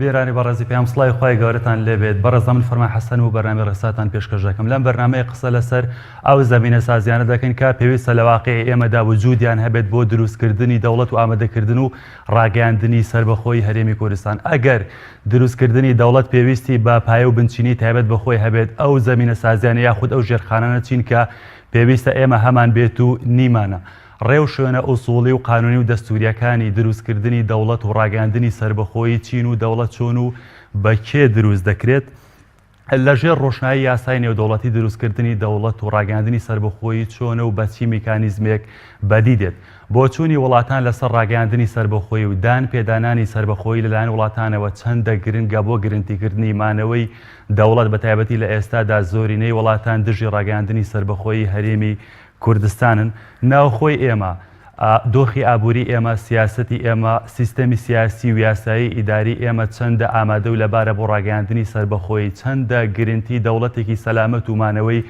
بێرانی بەڕێزی پێم سڵای خۆی گەورەتان لێبێت بەڕێزەمن فەرمان حەسەن و بەرنامەی ڕێساتان پێشکەش دەکەم لەم بەرنامەیە قسە لەسەر ئەو زەمینە سازیانە دەکەین کە پێویستە لە واقعی ئێمەدا وجودیان هەبێت بۆ دروستکردنی دەوڵەت و ئامادەکردن و ڕاگەیاندنی سربەخۆی هەرێمی کوردستان. ئەگەر دروستکردنی دەوڵەت پێویستی بە پایە و بنچینی تایبەت بەخۆی هەبێت ئەو زەمینە سازیانە یاخود ئەو ژێرخانانە چین کە پێویستە ئێمە هەمان بێت و نیمانە. ڕێو شوێنە ئوسوڵی و قانونی و دەستوریەکانی دروستکردنی دەوڵەت و ڕاگەاندنی سربەخۆیی چین و دەوڵەت چۆن و بە کێ دروست دەکرێت لەژێر ڕۆشنایی یاسای نێودەوڵەتی دروستکردنی دەوڵەت و ڕاگەاندنی سربەخۆیی چۆنە و بە چی میکانیزمێک بەدی دێت. بۆ چوونی وڵاتان لەسەر ڕاگەاندنی سربەخۆیی و دان پێدانانی سربەخۆیی لەلایەن وڵاتانەوە چەندە گرنگە بۆ گرنگتیکردنی مانەوەی دەوڵەت بە تایبەتی لە ئێستادا زۆرینەی وڵاتان دژی ڕاگەاندنی سربەخۆیی هەرێمی کوردستانن. ناوخۆی ئێمە، دۆخی ئابووری ئێمە، سیاسەتی ئێمە، سیستەمی سیاسی و یاسایی ئیداری ئێمە چەندە ئامادە و لەبارە بۆ ڕاگەاندنی سربەخۆیی چەندە گرنگی دەوڵەتێکی سەلامەت و مانەوەی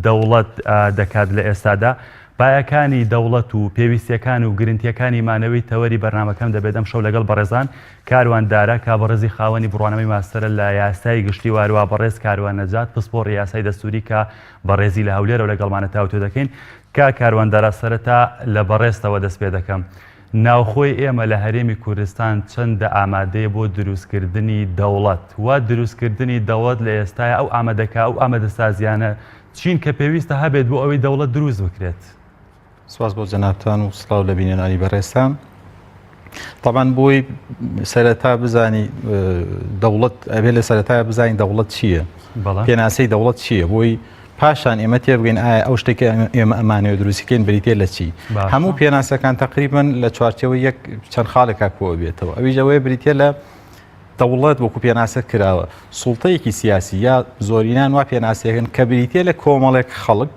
دەوڵەت دەکات لە ئێستادا. پایەکانی دەوڵەت و پێویستیەکان و گرنگیەکانی مانەوەی تەوەری بەرنامەکەم دەبێت ئەم شەو لەگەڵ بەڕێزان کارواندارە کابڕێزی خاوەنی بڕوانەوەی ماستەرە لە یاسای گشتی وارووا بەڕێز کاروان نەجات پسپۆڕی یاسای دەستوری کە بەڕێزی لە هەولێرە و لەگەڵمانە تاوتۆ دەکەین. کاروەندەرە سەرەتا لە بەڕێستەوە دەست پێ دەکەم. ناوخۆی ئێمە لە هەرێمی کوردستان چەندە ئامادەیە بۆ دروستکردنی دەوڵەت و دروستکردنی دەوڵەت لە ئێستاە ئەو ئامادەکە و ئامادەسازیانە چین کە پێویستە هەبێت بۆ ئەوەی دەوڵەت دروست بکرێت. سواس بۆ جەنابتان و سڵاو لە بینێنانی بەڕێستان. طبعاً بۆی سەرەتا بزانی دەوڵەت ئەبێ لە سەرەتایە بزانین دەوڵەت چییە، پێناسەی دەوڵەت چییە، بۆی پاشان ئێمە تێبگەین ئایا ئەو شتێکی ئێمە ئەمانەوە دروستیکەین بریتێ لە چی. هەموو پێناسەکان تقریباً لە چوارچەوەی یەک چەند خاڵێکا کۆ بێتەوە. ئەویش ئەوەیە بریتێ لە دەوڵەت وەکو پێناسە کراوە سوڵتەیەکی سیاسی یا زۆرینان وا پێناسەکەن کە بریتێ لە کۆمەڵێک خەڵک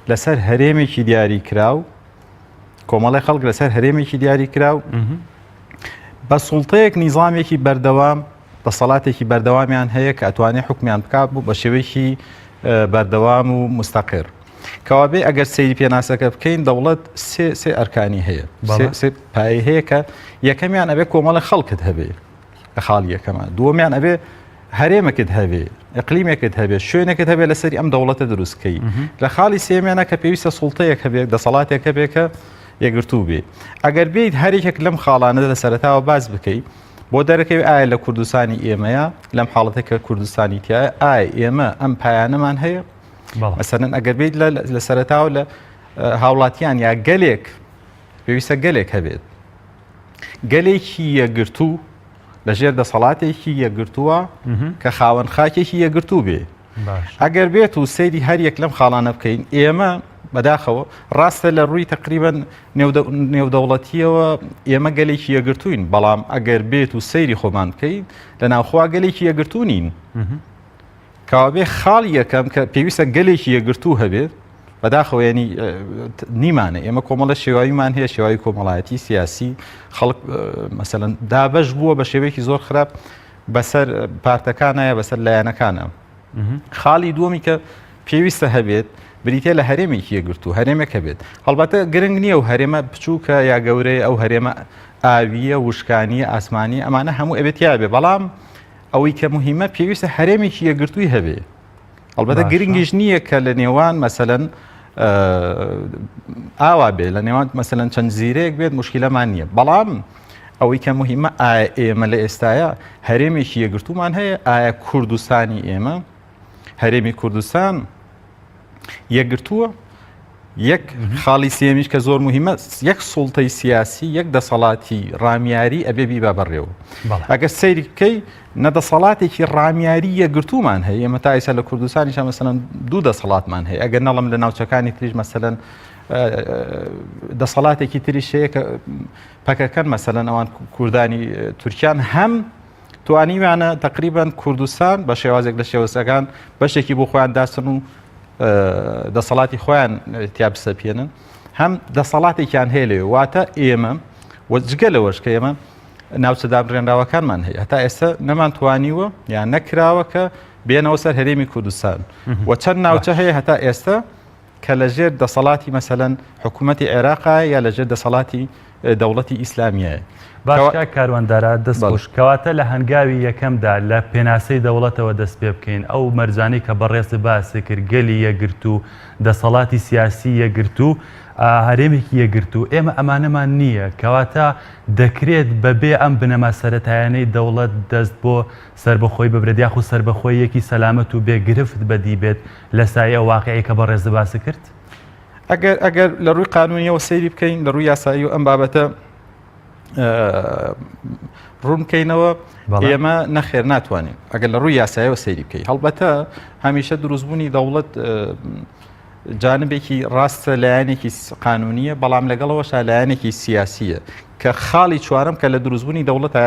لەسەر هەرێمێکی دیاری کراو، کۆمەڵی خەڵک لەسەر هەرێمێکی دیاری کراو بە سوڵتەیەک نیزامێکی بەردەوام دەسەڵاتێکی بەردەوامیان هەیە کە ئەتوانێت حکمیان بکات بوو بە شێوەیەکی بەردەوام و مستەقر. کەوابێ ئەگەر سەیری پێناسەکە بکەین دەوڵەت سێ ئەرکانی هەیە، سێ پایە هەیە کە یەکەمیان ئەبێ کۆمەڵی خەڵکت هەبێ لە خاڵی یەکەمان، دووەمیان ئەبێ هەرێمەکت هەبێ، ئەقلیمێکت هەبێ، شوێنێکت هەبێ لەسەری ئەم دەوڵەتە دروستکەی. لە خاڵی سێمیانە کە پێویستە سوڵتەیەک هەبێت دەسەڵاتێک هەبێ کە یەکگرتوو بێ. ئەگەر بێیت هەرێکێک لەم خاڵانە لە سەرەتاوە باز بکەیت بۆ دەرەکەوی ئایا لە کوردستانی ئێمەیە لەم حاڵەتێکە کوردستانی تایە ئایا ئێمە ئەم پایانەمان هەیە. مەسەلەن ئەگەر بێیت لە سەرەتاوە لە هاوڵاتیان یا گەلێک پێویستە گەلێک هەبێت، گەلێکی یەکگرتوو لەژێر دەسەڵاتێکی یەکگرتووە کە خاوەن خاکێکی یەکگرتوو بێ. ئەگەر بێت و سەیری هەر یەک لەم خاڵانە بکەین ئێمە بەداخەوە ڕاستە لە ڕووی تقریباً نێودەوڵەتیەوە ئێمە گەلێکی یەکگرتووین، بەڵام ئەگەر بێت و سەیری خۆمان بکەین لە ناوخوا گەلێکی یەکگرتوو نین. کەوابێ خاڵی یەکەم کە پێویستە گەلێکی یەکگرتوو هەبێت بەداخەوە ینی نیمانە ئێمە کۆمەڵە شێواویمان هەیە، شێواوی کۆمەڵایەتی سیاسی خەڵک مەسەلەن دابەش بووە بە شێوەیەکی زۆر خراپ بەسەر پارتەکانە یا بەسەر لایەنەکانە. خاڵی دووەمی کە پێویستە هەبێت بریتێ لە هەرێمێکی یەکگرتوو هەرێمێک هەبێت. هەڵبەتە گرنگ نییە و هەرێمە بچووکە یا گەورەیە، ئەو هەرێمە ئاویە، وشکانیە، ئاسمانی، ئەمانە هەموو ئەبێت یابێ، بەڵام ئەوەی کە مهمە پێویستە هەرێمێکی یەکگرتووی هەبێ. هەڵبەتە گرنگیش نییە کە لە نێوان مەسەلەن ئاوا بێ، لە نێوان مەسەلەن چەند زیرەیەک بێت مشکلەمان نییە، بەڵام ئەوەی کە مهمە ئایا ئێمە لە ئێستاە هەرێمێکی یەکگرتوومان هەیە، ئایا کوردستانی ئێمە هەرێمی کوردستان یەکگرتووە. یەک خاڵی سێمیش کە زۆر مهمە یەک سوڵتەی سیاسی، یەک دەسەڵاتی ڕامیاری ئەبێ بیبا بەڕێوە. ئەگەر سەیری بکەی نەدەسەڵاتێکی ڕامیاری یەکگرتوومان هەیە، ئێمە تا ئێستا لە کوردستانیش مەسەلەن دوو دەسەڵاتمان هەیە، ئەگەر نەڵم لە ناوچەکانی تریش مەسەلەن دەسەڵاتێکی تریش هەیە کە پەکەکەن مەسەلەن ئەوان کوردانی تورکیان هەم توانیوانە تقریباً کوردستان بە شێوازێک لە شێوەسەکان بەشێکی بۆ خۆیان داسن و دەسەڵاتی خۆیان تیا بسەپێنن، هەم دەسەڵاتێکیان هەیە لێ واتە ئێمە وەجگە لەوەش کە ئێمە ناوچەدا بڕێنراوەکانمان هەیە هەتا ئێستا نەمانتوانیوە یان نەکراوە کە بێنەوە سەر هەرێمی کوردستان و چەند ناوچە هەیە هەتا ئێستا کە لەژێر دەسەڵاتی مەسەلەن حکوومەتی عێراقا یا لەژێر دەسەڵاتی دەوڵەتی ئیسلامیە. باشکە کارواندارە دەستخۆش کەواتە لە هەنگاوی یەکەمدا لە پێناسەی دەوڵەتەوە دەست پێ بکەین ئەو مەرجانەی کە بەڕێز باسی کرد گەلی یەکگرت و دەسەڵاتی سیاسی یەکگرت و هەرێمێکی یەکگرت و ئێمە ئەمانەمان نییە کەواتە دەکرێت بەبێ ئەم بنەما سەرەتایانەی دەوڵەت دەست بۆ سربەخۆی ببرێت یاخو سربەخۆی یەکی سەلامەت و بێگرفت بەدی بێت لە سایە واقعی کە بەڕێز باسی کرد ئەگەر لە ڕووی قانونیەوە سەیری بکەین لە ڕووی یاسایی و ئەم بابەتە ڕوونکەینەوە ئێمە نەخێر ناتوانین ئەگەر لە ڕووی یاسایەوە سەیری بکەین هەڵبەتە هەمیشە دروستبوونی دەوڵەت جانبێکی ڕاستە لایەنێکی قانونیە بەڵام لەگەڵەوەش لایەنێکی سیاسیە کە خاڵی چوارم کە لە دروستبوونی دەوڵەتە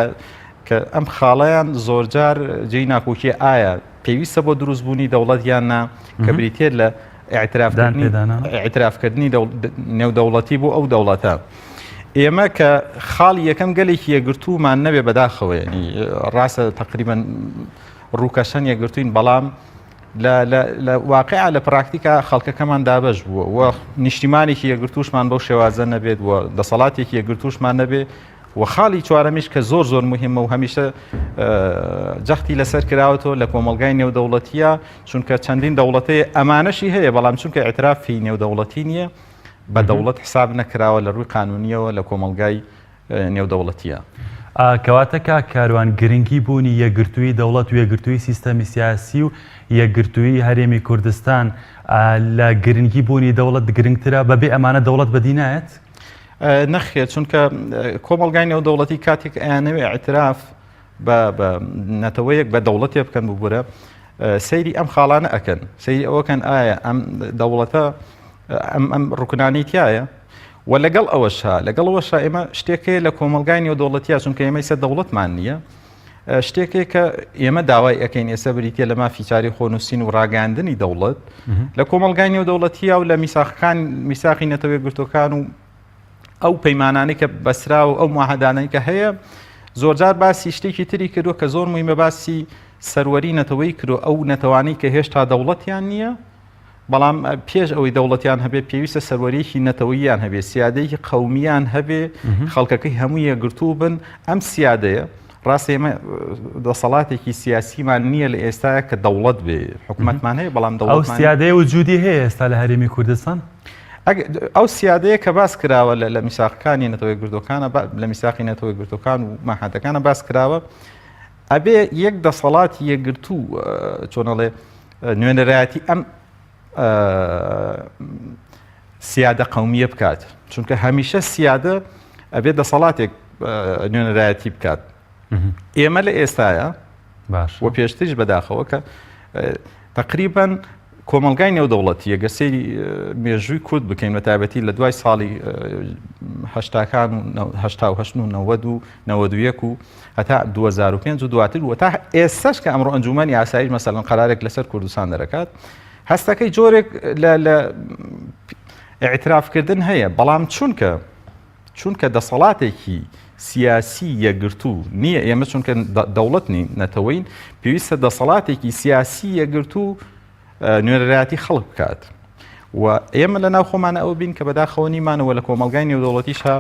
کە ئەم خاڵەیان زۆرجار جێی ناکۆکیە ئایا پێویستە بۆ دروستبوونی دەوڵەت یاننا کە بریتێت لە ئاعترافکردنی نێودەوڵەتی بۆ ئەو دەوڵەتە. ئێمە کە خاڵی یەکەم گەلێکی یەکگرتومان نەبێ بەداخەوە ینی ڕاستە تقریبان ڕووکەشەن یەکگرتوین بەڵام لە واقعا لە پراکتیکا خەڵکەکەمان دابەش بووە و نیشتیمانێکی یەکگرتوشمان بەو شێوازە نەبێت و دەسەڵاتێکی یەکگرتوشمان نەبێ و خاڵی چوارەمیش کە زۆر مهمە و هەمیشە جەختی لەسەر کراوەتەوە لە کۆمەلگای نێودەوڵەتیە چونکە چەندین دەوڵەتەیە ئەمانەشی هەیە بەڵام چونکە ئاعترافی نێودەوڵەتی نییە بە دەوڵەت حساب نەکراوە لە ڕووی قانونیەوە لە کۆمەلگای نێودەوڵەتیە. کەواتە کاروان گرنگی بوونی یەکگرتووی دەوڵەت و یەکگرتووی سیستەمی سیاسی و یەکگرتووی هەرێمی کوردستان لە گرنگی بوونی دەوڵەت گرنگترە بەبێ ئەمانە دەوڵەت بەدینایەت؟ نەخێت چونکە کۆمەلگای نێودەوڵەتی کاتێک ئەیانەوێ ئاعتراف بە نەتەوەیەک بە دەوڵەتێ بکەن ببوورە سەیری ئەم خاڵانە ئەکەن سەیری ئەوەکەن ئایا ئەم دەوڵەتە ئەم ڕوکنانی تایە و لەگەڵ ئەوەشە ئێمە شتێکەیە لە کۆمەلگای نێودەوڵەتیە چونکە ئێمە ئێستا دەوڵەتمان نییە شتێکێک کە ئێمە داوای ئەەکەین ئێستا بریتە لە مافی چاری خۆنووسین و ڕاگەاندنی دەوڵەت لە کۆمەلگای نێودەوڵەتیە و لە میساقی نەتەوەی گرتوەکان و ئەو پەیمانانەی کە بەسرا و ئەو معاهدانەی کە هەیە زۆرجار باسی شتێکی تری کردووە کە زۆر مهمە باسی سەروەری نەتەوەی کردو ئەو نەتەوانەی کە هێشتا دەوڵەتیان نییە بەڵام پێش ئەوەی دەوڵەتیان هەبێ پێویستە سەروەریەکی نەتەوەییان هەبێ سیادەیەکی قەومیان هەبێ خەڵکەکەی هەموو یەکگرتوو بن ئەم سیادەیە ڕاستی ئێمە دەسەڵاتێکی سیاسیمان نییە لە ئێستاە کە دەوڵەت بێ حکوومەتمان هەیە بەڵام دەوڵەت ئەو سیادەیە وجودی هەیە ئێستا لە هەرێمی کوردستان ئەو سیادەیە کە باس کراوە لە میساقەکانی نەتەوەی گرتوەکانە لە میساقی نەتەوەی گرتوەکان و ماحەتەکانە باس کراوە ئەبێ یەک دەسەڵاتی یەکگرتوو چۆنەڵێ نوێنەرایەتی ئەم سیادە قەومیە بکات چونکە هەمیشە سیادە ئەبێ دەسەڵاتێک نوێنەرایەتی بکات ئێمە لە ئێستایە باش و پێشتریش بەداخەوە کە تقریبان کۆمەلگای نێودەوڵەتی ئەگەر سەیری مێژووی کورد بکەین بە تایبەتی لە دوای ساڵی هەشتاکان و 1990 و هەتا 2005 و دواتر و تا ئێستاش کە ئەمڕۆ ئەنجومەنی ئاسایش مەسەڵەن قەرارێک لەسەر کوردستان دەرەکات هەستەکەی جۆرێک لە ئاعترافکردن هەیە بەڵام چونکە دەسەڵاتێکی سیاسی یەکگرتوو نییە ئێمە چونکە دەوڵەت نەتەوەین پێویستە دەسەڵاتێکی سیاسی یەکگرتوو نوێنەرایەتی خەڵک بکات و ئێمە لە ناو خۆمانە ئەوە بین کە بەداخەوە نیمانەوە لە کۆمەلگای نێودەوڵەتیشا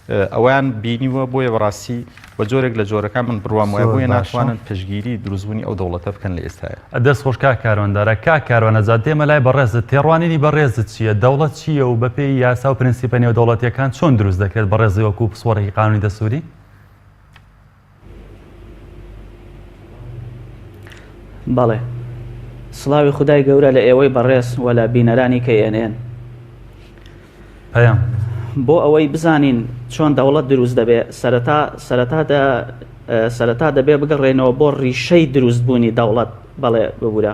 ئەویان بینیوە بۆیە بەڕاستی بە جۆرێک لە جۆرەکان من بڕوام وایە بۆیە ناتوانن پشگیری دروستبوونی ئەو دەوڵەتە بکەن لە ئێستاە دەست خۆش کارواندارە کاروانەزاد دێمە لای بەڕێزت تێڕوانینی بەڕێزت چییە دەوڵەت چییە و بەپێی یاسا و پرینسیپە نێودەوڵەتیەکان چۆن دروست دەکرێت بەڕێزی وەکو پسوەڕێکی قانونی دەسووری بەڵێ سڵاوی خودای گەورە لە ئێوەی بەڕێز و لە بینەرانی KNN پەیام بۆ ئەوەی بزانین چۆن دەوڵەت دروست دەبێت سەرەتا دەبێت بگەڕێنەوە بۆ ڕیشەی دروستبوونی دەوڵەت بەڵێ ببوورە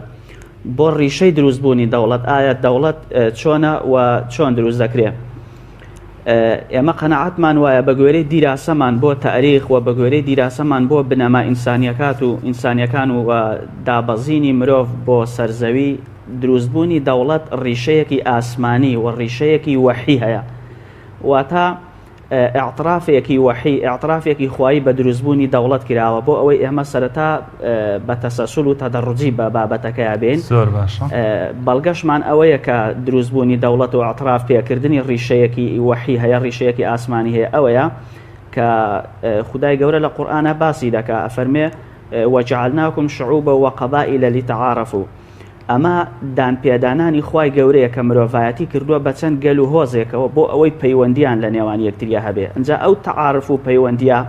بۆ ڕیشەی دروستبوونی دەوڵەت ئایا دەوڵەت چۆنە و چۆن دروست دەکرێت ئێمە قەنەعەتمان وایە بە گوێرەی دیراسەمان بۆ تاریخ و بە گوێرەی دیراسەمان بۆ بنەما ئینسانیەکان و دابەزینی مرۆڤ بۆ سەرزەوی دروستبوونی دەوڵەت ڕیشەیەکی ئاسمانی و ڕیشەیەکی وەحی هەیە واتە اعترافێکی وحی اعترافێکی خوایی بە دروستبوونی دەوڵەت کراوە بۆ ئەوەی ئێمە سەرەتا بە تەسەسول و تەدەڕجی بە بابەتەکەی بێن. زۆر باشە. بەڵگەشمان ئەوەیە کە دروستبوونی دەوڵەت و اعتراف پێکردنی ڕیشەیەکی وحی هەیە، ڕیشەیەکی ئاسمانی هەیە، ئەوەیە کە خودای گەورە لە قورئانە باسی دەکا، ئەفەرمێ وجعلناكم شعوبا وقبائل لتعارفوا. ئەمە دانپێدانانی خوای گەورەیە کە مرۆڤایەتی کردووە بە چەند گەل و هۆزێکەوە بۆ ئەوەی پەیوەندیان لە نێوان یەکتریا هەبێ. ئەنجا ئەو تعارف و پەیوەندیە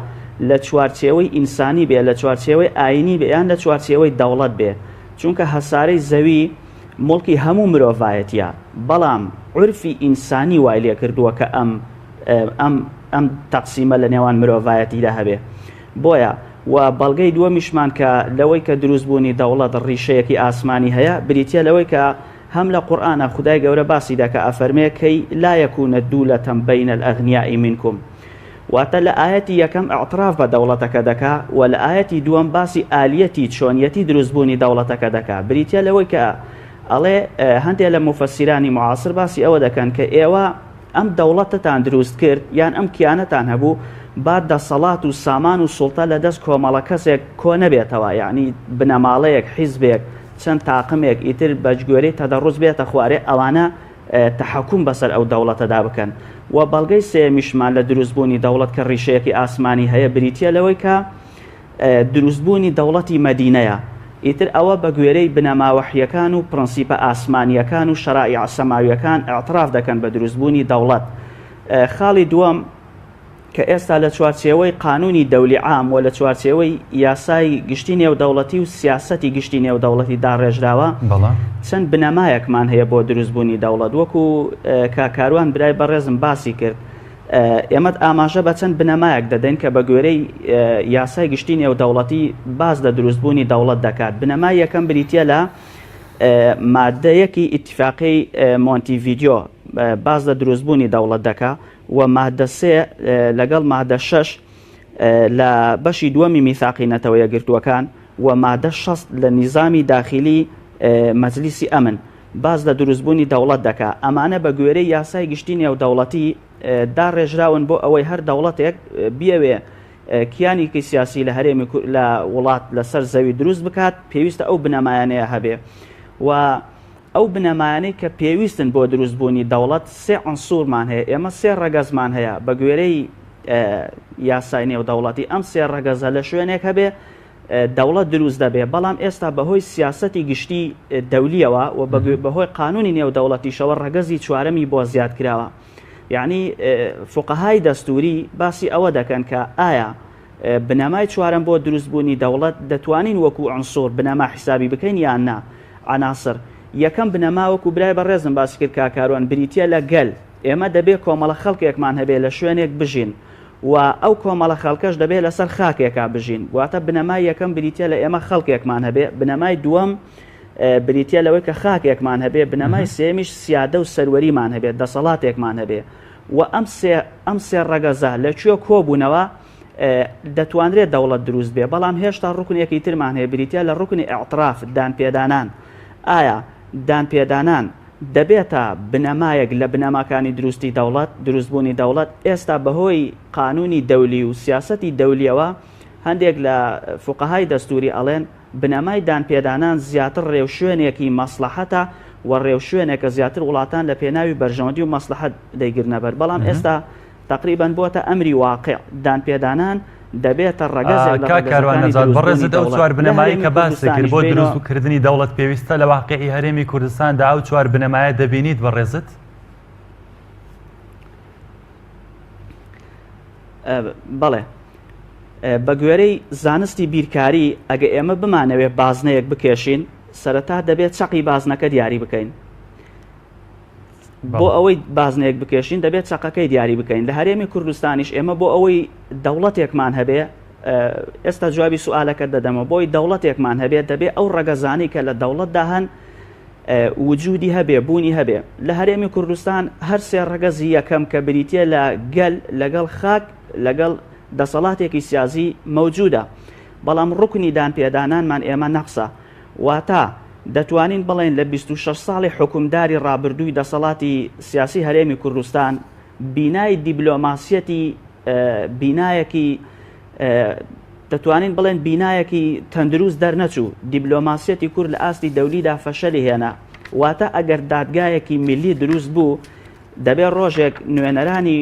لە چوارچێوەی ئینسانی بێ، لە چوارچێوەی ئاینی بێ، یان لە چوارچێوەی دەوڵەت بێ، چونکە هەسارەی زەوی مڵکی هەموو مرۆڤایەتیە، بەڵام عورفی ئینسانی وای لێ کردووە کە ئەم تەقسیمە لە نێوان مرۆڤایەتیدا هەبێ. بۆیە و بەڵگەی دووەمیشمان کە لەوەی کە دروستبوونی دەوڵەت ڕیشەیەکی ئاسمانی هەیە بریتە لەوەی کە هەم لە قورئانە خودای گەورە باسی دەکە، ئەفەرمێ کەی لا یەکونە دوولەتە بەینە الئەغنیاء منکم. واتە لە ئاەتی یەکەم ئەعتراف بە دەوڵەتەکە دەکا و لە ئاەتی دووەم باسی ئالیەتی چۆنیەتی دروستبوونی دەوڵەتەکە دەکا. بریتە لەوەی کە ئەڵێ هەندێک لە مفەسیرانی معاصر باسی ئەوە دەکەن کە ئێوە ئەم دەوڵەتتان دروست کرد یان ئەم کیانەتان هەبوو با دەسەڵات و سامان و سوڵتە لە دەست کۆمەڵە کەسێک کۆ نەبێتەوە، یعنی بنەماڵەیەک، حیزبێک، چەند تاقمێک ئیتر بەجگوێرەی تەدەڕوز بێتە خوارێ، ئەوانە تەحەکوم بەسەر ئەو دەوڵەتەدا بکەن. و بەڵگەی سێمیشمان لە دروستبوونی دەوڵەت کە ڕیشەیەکی ئاسمانی هەیە بریتە لەوەی کە دروستبوونی دەوڵەتی مەدینەیە. ئیتر ئەوە بە گوێرەی بنەماوەحیەکان و پرەنسیپە ئاسمانیەکان و شەرائیع سەماویەکان ئاعتراف دەکەن بە دروستبوونی دەوڵەت. خاڵی دووەم کە ئێستا لە چوارچێوەی قانونی دەولی عام و لە چوارچێوەی یاسای گشتی نێودەوڵەتی و سیاسەتی گشتی نێودەوڵەتی داڕێژراوە چەند بنەمایەکمان هەیە بۆ دروستبوونی دەوڵەت. وەکو کاکاروان برای بەڕێزم باسی کرد، ئێمە ئاماژە بە چەند بنەمایەک دەدەین کە بە گوێرەی یاسای گشتی نێودەوڵەتی باز لە دروستبوونی دەوڵەت دەکات. بنەمای یەکەم بریتە لە مادەیەکی ئیتیفاقی مۆنتیڤیدیۆ باز لە دروستبوونی دەوڵەت دەکات و مادە سێ لەگەڵ مادە شەش لە بەشی دووەمی میثاقی نەتەوە یەکگرتووەکان و مادە 6 لە نیزامی داخلی مەجلیسی ئەمن باز لە دروستبوونی دەوڵەت دەکات. ئەمانە بە گوێرەی یاسای گشتی نێودەوڵەتی داڕێژراون بۆ ئەوەی هەر دەوڵەتێک بیەوێ کیانێکی سیاسی لە هەرێمی لە وڵات لەسەر زەوی دروست بکات، پێویستە ئەو بنەمایانەیە هەبێ. و ئەو بنەمایانەی کە پێویستن بۆ دروستبوونی دەوڵەت سێ عنسوورمان هەیە، ئێمە سێ ڕەگەزمان هەیە بە گوێرەی یاسای نێودەوڵەتی. ئەم سێ ڕەگەزە لە شوێنێک هەبێ دەوڵەت دروست دەبێ، بەڵام ئێستا بەهۆی سیاسەتی گشتی دەولیەوە و بەهۆی قانونی نێودەوڵەتیشەوە ڕەگەزی چوارەمی بۆ زیاد کراوە. یعنی فوقەهای دەستوری باسی ئەوە دەکەن کە ئایا بنەمای چوارەم بۆ دروستبوونی دەوڵەت دەتوانین وەکو عنسوور بنەما حیسابی بکەین یان نا. عناسر یەکەم بنەما وەکو برای بەڕێزم باسی کرد کاکاروان بریتە لە گەل. ئێمە دەبێت کۆمەڵە خەڵکێکمان هەبێ لە شوێنێک بژین و ئەو کۆمەڵە خەڵکەش دەبێت لەسەر خاکێکا بژین. واتە بنەمای یەکەم بریتە لە ئێمە خەڵکێکمان هەبێ، بنەمای دووەم بریتە لەوەی کە خاکێکمان هەبێ، بنەمای سێمیش سیادە و سەروەریمان هەبێت، دەسەڵاتێکمان هەبێ. و ئەم سێ ڕەگەزە لەکوێ کۆبوونەوە دەتوانرێت دەوڵەت دروست بێ. بەڵام هێشتا ڕوکنێکی ترمان هەیە بریتە لە ڕوکنی ئاعتراف، دانپێدانان. ئایا دانپێدانان دەبێتە بنەمایەک لە بنەماکانی دروستی دەوڵەت، دروستبوونی دەوڵەت؟ ئێستا بەهۆی قانونی دەولی و سیاسەتی دەولیەوە هەندێک لە فوقەهای دەستوری ئەڵێن بنەمای دانپێدانان زیاتر ڕێوشوێنێکی مەسلحەتە و ڕێوشوێنێکە زیاتر وڵاتان لە پێناوی بەرژەوەندی و مەسلحەت دەیگرنەبەر. بەڵام ئێستا تقریبان بۆتە ئەمری واقع دانپێدانان دەبێتە ڕەگەزێک کاروانەجات بەڕێزت ئەو چوار بنەمایی کە باسی کرد بۆ دروستکردنی دەوڵەت پێویستە لە واقعی هەرێمی کوردستاندا ئەو چوار بنەمایە دەبینیت بەڕێزت؟ بەڵێ بە گوێرەی زانستی بیرکاری ئەگە ئێمە بمانەوێت بازنەیەک بکێشین سەرەتا دەبێت چەقی بازنەکە دیاری بکەین. بۆ ئەوەی بازنەیەک بکێشین دەبێت چەقەکەی دیاری بکەین. لە هەرێمی کوردستانیش ئێمە بۆ ئەوەی دەوڵەتێکمان هەبێ، ئێستا جوابی سوالەکە دەدەمە، بۆی دەوڵەتێکمان هەبێت دەبێت ئەو ڕەگەزانی کە لە دەوڵەتدا هەن وجودی هەبێ، بوونی هەبێ. لە هەرێمی کوردستان هەر سێ ڕەگەزی یەکەم کە بریتە لە گەل لەگەڵ خاک لەگەڵ دەسەڵاتێکی سیاسی مەوجودە، بەڵام ڕوکنی دانپێدانانمان ئێمە نەقسە. واتە دەتوانین بڵێن لە 26 ساڵی حکومداری ڕابردووی دەسەڵاتی سیاسی هەرێمی کوردستان بینای دیبلۆماسیەتی بینایەکی دەتوانین بڵێن بینایەکی تەندروست دەرنەچوو. دیبلۆماسیەتی کورد لە ئاستی دەولیدا فەشەلی هێنا، واتە ئەگەر دادگایەکی میلی دروست بوو دەبێت ڕۆژێک نوێنەرانی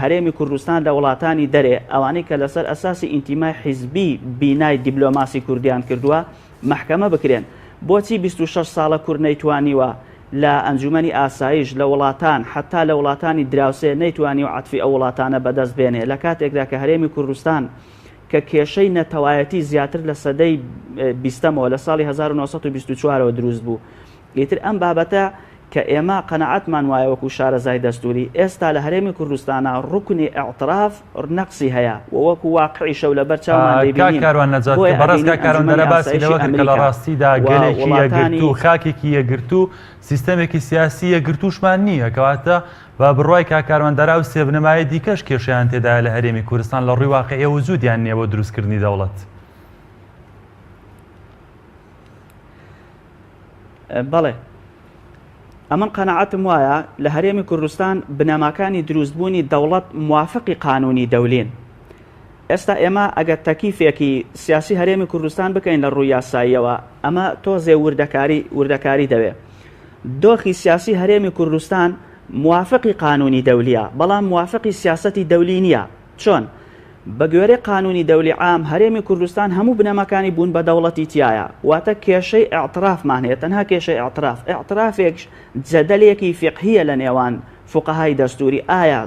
هەرێمی کوردستان لە وڵاتانی دەرێ ئەوانەی کە لەسەر ئەساسی ئینتیمای حیزبی بینای دیبلۆماسی کوردیان کردووە محکەمە بکرێن. بۆچی 26 ساڵە کورد نەیتوانیوە لە ئەنجومەنی ئاسایش لە وڵاتان حتا لە وڵاتانی دراوسێ نەیتوانی و عەتفی ئەو وڵاتانە بەدەست بێنێ لە کاتێکدا کە هەرێمی کوردستان کە کێشەی نەتەوایەتی زیاتر لە سەدەی 20ەمەوە لە ساڵی 1924ەوە دروست بوو. ئیتر ئەم بابەتە کە ئێمە قەنەعەتمان وایە وەکو شارەزای دەستوری ئێستا لە هەرێمی کوردستانە ڕوکنی ئەعتراف نەقسی هەیە و وەکو واقعی شەو لەبەر چاومان دەبینین. کاروان نەجات بەڕێزگا کاروانەرە باسی لەوە کرد کە لە ڕاستیدا گەلێکی یەکگرتو و خاکێکی یەکگرتو سیستەمێکی سیاسی یەکگرتوشمان نییە کەواتە بە بڕوای کاروانەرا و سێبنەمای دیکەش کێشیان تێدایە لە هەرێمی کوردستان لە ڕووی واقعی وجودیان نییە بۆ دروستکردنی دەوڵەت. بەڵێ ئەمن قەنەعەتم وایە لە هەرێمی کوردستان بنەماکانی دروستبوونی دەوڵەت موافقی قانونی دەولین. ئێستا ئێمە ئەگەر تەکیفێکی سیاسی هەرێمی کوردستان بکەین لە ڕووی یاساییەوە ئەمە تۆزێ وردەکاری دەوێت. دۆخی سیاسی هەرێمی کوردستان موافقی قانونی دەولیە بەڵام موافقی سیاسەتی دەولی نییە. چۆن؟ بە گوێرەی قانونی دەولی عام هەرێمی کوردستان هەموو بنەماکانی بوون بە دەوڵەتی تایە، واتە کێشەی ئاعترافمان هەیە، تەنها کێشەی ئاعترافێک جەدەلێکی فقهیە لە نێوان فوقەهای دەستوری ئایا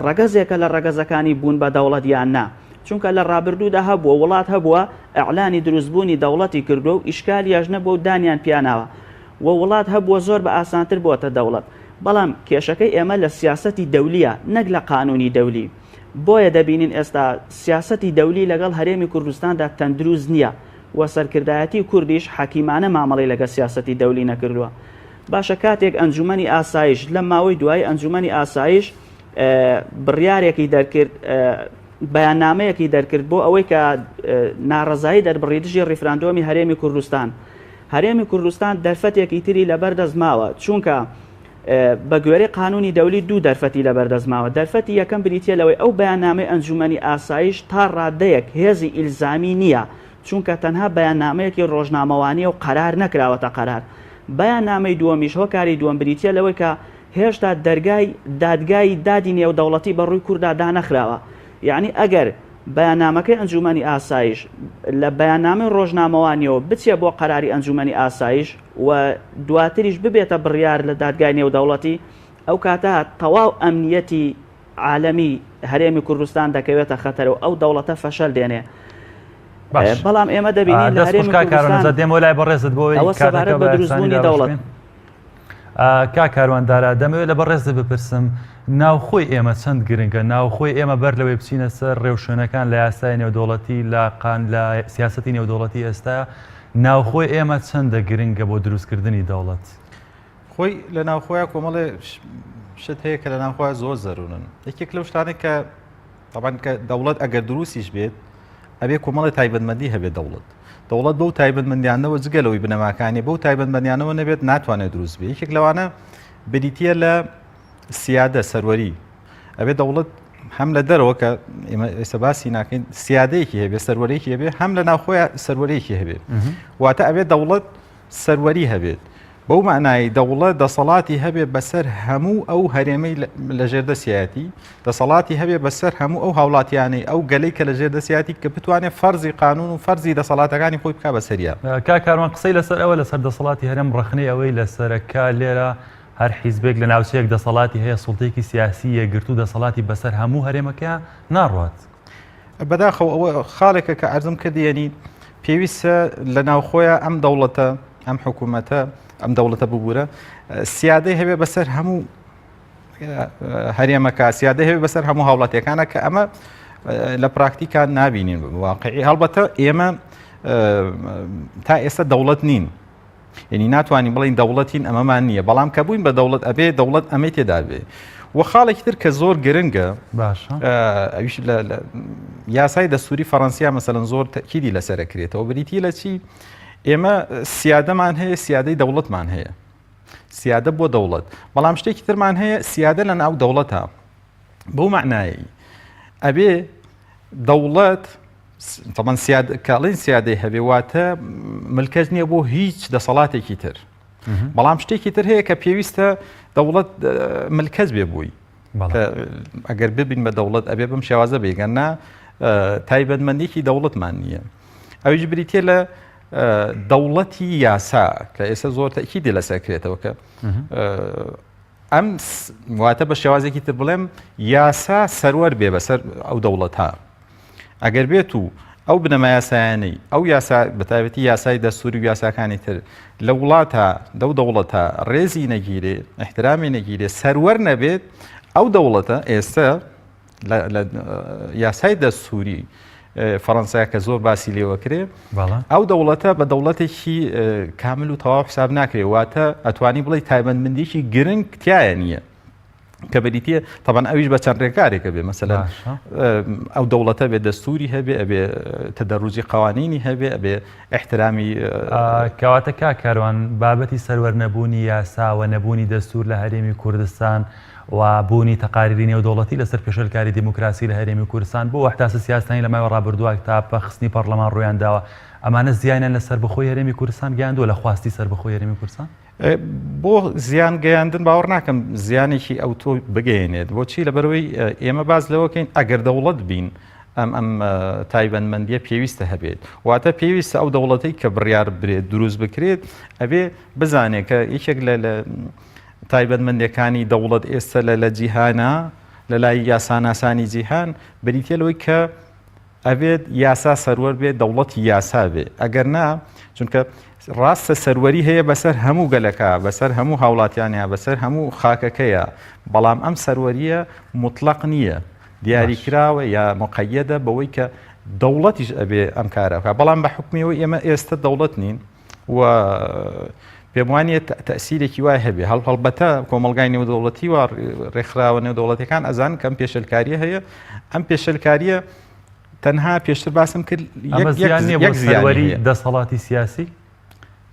ڕەگەزێکە لە ڕەگەزەکانی بوون بە دەوڵەت یان نا. چونکە لە ڕابردوودا هەبووە وڵات هەبووە ئەعلانی دروستبوونی دەوڵەتی کردو و ئیشکالیاش نەبووە و دانیان پیاناوە و وڵات هەبووە زۆر بە ئاسانتر بووەتە دەوڵەت. بەڵام کێشەکەی ئێمە لە سیاسەتی دەولیە نەک لە قانونی دەولی. بۆیە دەبینین ئێستا سیاسەتی دەولی لەگەڵ هەرێمی کوردستاندا تەندروست نییە و سەرکردایەتی کوردیش حەکیمانە مامەڵی لەگە سیاسەتی دەولی نەکردووە. باشە کاتێک ئەنجومەنی ئاسایش لە ماوەی دوای ئەنجومەنی ئاسایش بڕیارێکی دەرکرد بەیاننامەیەکی دەرکرد بۆ ئەوەی کە ناڕەزایی دەربڕی دژی ڕیفراندۆمی هەرێمی کوردستان. هەرێمی کوردستان دەرفەتێکی تری لەبەردەست ماوە چونکە بە گوێرەی قانونی دەولی دوو دەرفەتی لەبەردەستماوە. دەرفەتی یەکەم بریتە لەوەی ئەو بەیاننامەی ئەنجومەنی ئاسایش تا ڕادەیەک هێزی ئیلزامی نییە چونکە تەنها بەیاننامەیەکی ڕۆژنامەوانیە و قەرار نەکراوەتە قەرار. بەیاننامەی دووەمیش هۆکاری دووەم بریتە لەوەی کە هێشتا دادگای دادی نێودەوڵەتی بەڕووی کووردا دانەخراوە. یعنی ئەگەر بەیاننامەکەی ئەنجومەنی ئاسایش لە بەیاننامەی ڕۆژنامەوانیەوە بچێ بۆ قەراری ئەنجومەنی ئاسایش و دواتریش ببێتە بڕیار لە دادگای نێودەوڵەتی ئەو کاتە تەواو ئەمنیەتی عالەمی هەرێمی کوردستان دەکەوێتە خەتەرەوە ئەو دەوڵەتە فەشەل دێنێ. بەڵام ئێمە دەبینین لە هەرێمی کوردستان دێمە لای بەڕێزت بۆی ئەوە سەبارەت بە دروستبوونی دەوڵەت. کارواندارە دەمەوێت لە بەڕێزت بپرسم ناوخۆی ئێمە چەند گرنگە؟ ناوخۆی ئێمە بەر لەوەی بچینە سەر ڕێوشوێنەکان لە یاسای نێودەوڵەتی لە سیاسەتی نێودەوڵەتی ئێستا ناوخۆی ئێمە چەندە گرنگە بۆ دروستکردنی دەوڵەت؟ خۆی لە ناوخۆیان کۆمەڵێ شت هەیە کە لە ناوخۆیان زۆر زەرونن. یەکێک لەو شتانێک کە طبعاً کە دەوڵەت ئەگەر دروستیش بێت ئەبێ کۆمەڵی تایبەتمەندی هەبێت دەوڵەت بەو تایبەتمەندیانەوە جگەلەوەی بنەماکانی بەو تایبەتمەندیانەوە نەبێت ناتوانێت دروست بێت. یەکێک لەوانە بریتە لە سیادە سەروەری. ئەبێ دەوڵەت هەم لە دەرەوە کە ئێمە ئێستا باسی ناکەین سیادەیەکی هەبێ سەروەرێکی هەبێ هەم لە ناوخۆیان سەروەرێکی هەبێت. واتە ئەبێ دەوڵەت سەروەری هەبێت بەو معنای دەوڵەت دەسەڵاتی هەبێ بەسەر هەموو ئەو هەرێمەی لە ژێردەسیاتی دەسەڵاتی هەبێ بەسەر هەموو ئەو هاوڵاتیانەی ئەو گەلەی کە لە ژێردەسیاتی کە بتوانێت فەرزی قانون و فەرزی دەسەڵاتەکانی خۆی بکا بەسەریە. کاروان قسەی لەسەر ئەوە لەسەر دەسەڵاتی هەرێم ڕخنەی ئەوەی لەسەرەکە لێرە هەر حیزبێک لە ناوچەیەک دەسەڵاتی هەیە سوڵتەیەکی سیاسی یەکگرتو دەسەڵاتی بەسەر هەموو هەرێمەکە ناڕوات. بەداخەوە ئەوە خاڵێکە کە ئەرزم کردیێنی پێویستە لە ناوخۆیان ئەم دەوڵەتە ئەم حکوومەتە ئەم دەوڵەتە ببوورە سیادەی هەبێ بەسەر هەموو هەرێمەکە سیادە هەبێ بەسەر هەموو هاوڵاتیەکانە کە ئەمە لە پراکتیکان نابینین واقعی. هەڵبەتە ئێمە تا ئێستا دەوڵەت نین، یعنی ناتوانین بڵین دەوڵەتین ئەمەمان نییە، بەڵام کە بووین بە دەوڵەت ئەبێ دەوڵەت ئەمەی تێدا بێ. و خاڵێکی تر کە زۆر گرنگە ئەویش لە یاسای دەستوری فەڕەنسیا مەسەلەن زۆر تەکیدی لەسەرە کرێتەوە بریتی لە چی؟ ئێمە سیادەمان هەیە سیادەی دەوڵەتمان هەیە سیادە بۆ دەوڵەت، بەڵام شتێکی ترمان هەیە سیادە لە ناو دەوڵەتە بۆ معنایی ئەبێ دەوڵەت طبعاً کاڵین سیادەی هەبێ واتە ملکەت نییە بۆ هیچ دەسەڵاتێکی تر بەڵام شتێکی تر هەیە کە پێویستە دەوڵەت ملکەت بێ بووی ئەگەر ببین بە دەوڵەت ئەبێ بم شێوازە بێگەننا تایبەتمەندێکی دەوڵەتمان نییە ئەویش بریتێ لە دەوڵەتی یاسا کە ئێستا زۆر تەکیدی لەسەرکرێتەوە کە ئەم واتە بە شێوازێکی تر بڵێم یاسا سەروەر بێ بەسەر ئەو دەوڵەتە ئەگەر بێت و ئەو بنەما یاسایانەی ئەو یاسا بەتایبەتی یاسای دەستوری و یاساکانی تر لە وڵاتە دەو دەوڵەتە ڕێزی نەگیرێ احترامی نەگیرێ سەروەر نەبێت ئەو دەوڵەتە ئێستا لە یاسای دەستوری فەڕەنسا کە زۆر باسی لێوەکرێ ئەو دەوڵەتە بە دەوڵەتێکی کامل و تەواو حساب ناکرێ واتە ئەتوانی بڵێ تایبەتمەندێکی گرنگ تایە نییە کە بەریتە طبعاً ئەویش بە چەند ڕێکارێکە بێ مەسەلا ئەو دەوڵەتە بێ دەستوری هەبێ ئەبێ تەدەڕوجی قوانینی هەبێ ئەبێ احترامی کەواتە کاروان بابەتی سەروەر نەبوونی یاسا و نەبوونی دەستور لە هەرێمی کوردستان و بوونی تەقاریری نێودەوڵەتی لەسەر پێشەلکاری دیموکراسی لە هەرێمی کوردستان بۆ وەحداسی سیاسانی لە ماوەی ڕابردووە تا بەخستنی پەرلەمان ڕوویان داوە ئەمانە زیانیان لە سەربەخۆی هەرێمی کوردستان گەیاندووە لە خواستی سەربەخۆی هەرێمی کوردستان بۆ زیان گەیاندن باوەڕ ناکەم زیانێکی ئەو تۆ بگەێنێت بۆچی لەبەرەوەی ئێمە باز لەوەکەین ئەگەر دەوڵەت بین ئەم تایبەتمەندیە پێویستە هەبێت واتە پێویستە ئەو دەوڵەتەی کە بڕیار برێت دروست بکرێت ئەبێ بزانێت کە یەکێک لە تایبەتمەندیەکانی دەوڵەت ئێستا لە جیهانە لە لای یاساناسانی جیهان بریتێلەوەی کە ئەبێت یاسا سەروەر بێت دەوڵەتی یاسا بێ ئەگەر نا چونکە ڕاستە سەروەری هەیە بەسەر هەموو گەلەکە بەسەر هەموو هاوڵاتیانە بەسەر هەموو خاکەکەیە بەڵام ئەم سەروەریە مطلق نییە دیاریکراوە یا مقەیەدە بەوەی کە دەوڵەتیش ئەبێ ئەم کارەکە بەڵام بە حکمیەوە ئێمە ئێستا دەوڵەت نین و پێم وانە تەسیرێکی وای هەبێ هەڵبەتە کۆمەلگای نێودەوڵەتی و ڕێکخراوە نێودەوڵەتیەکان ئەزان کەم پێشەلکاریە هەیە ئەم پێشەلکاریە تەنها پێشتر باسم کرد یەک سەروەری دەسەڵاتی سیاسی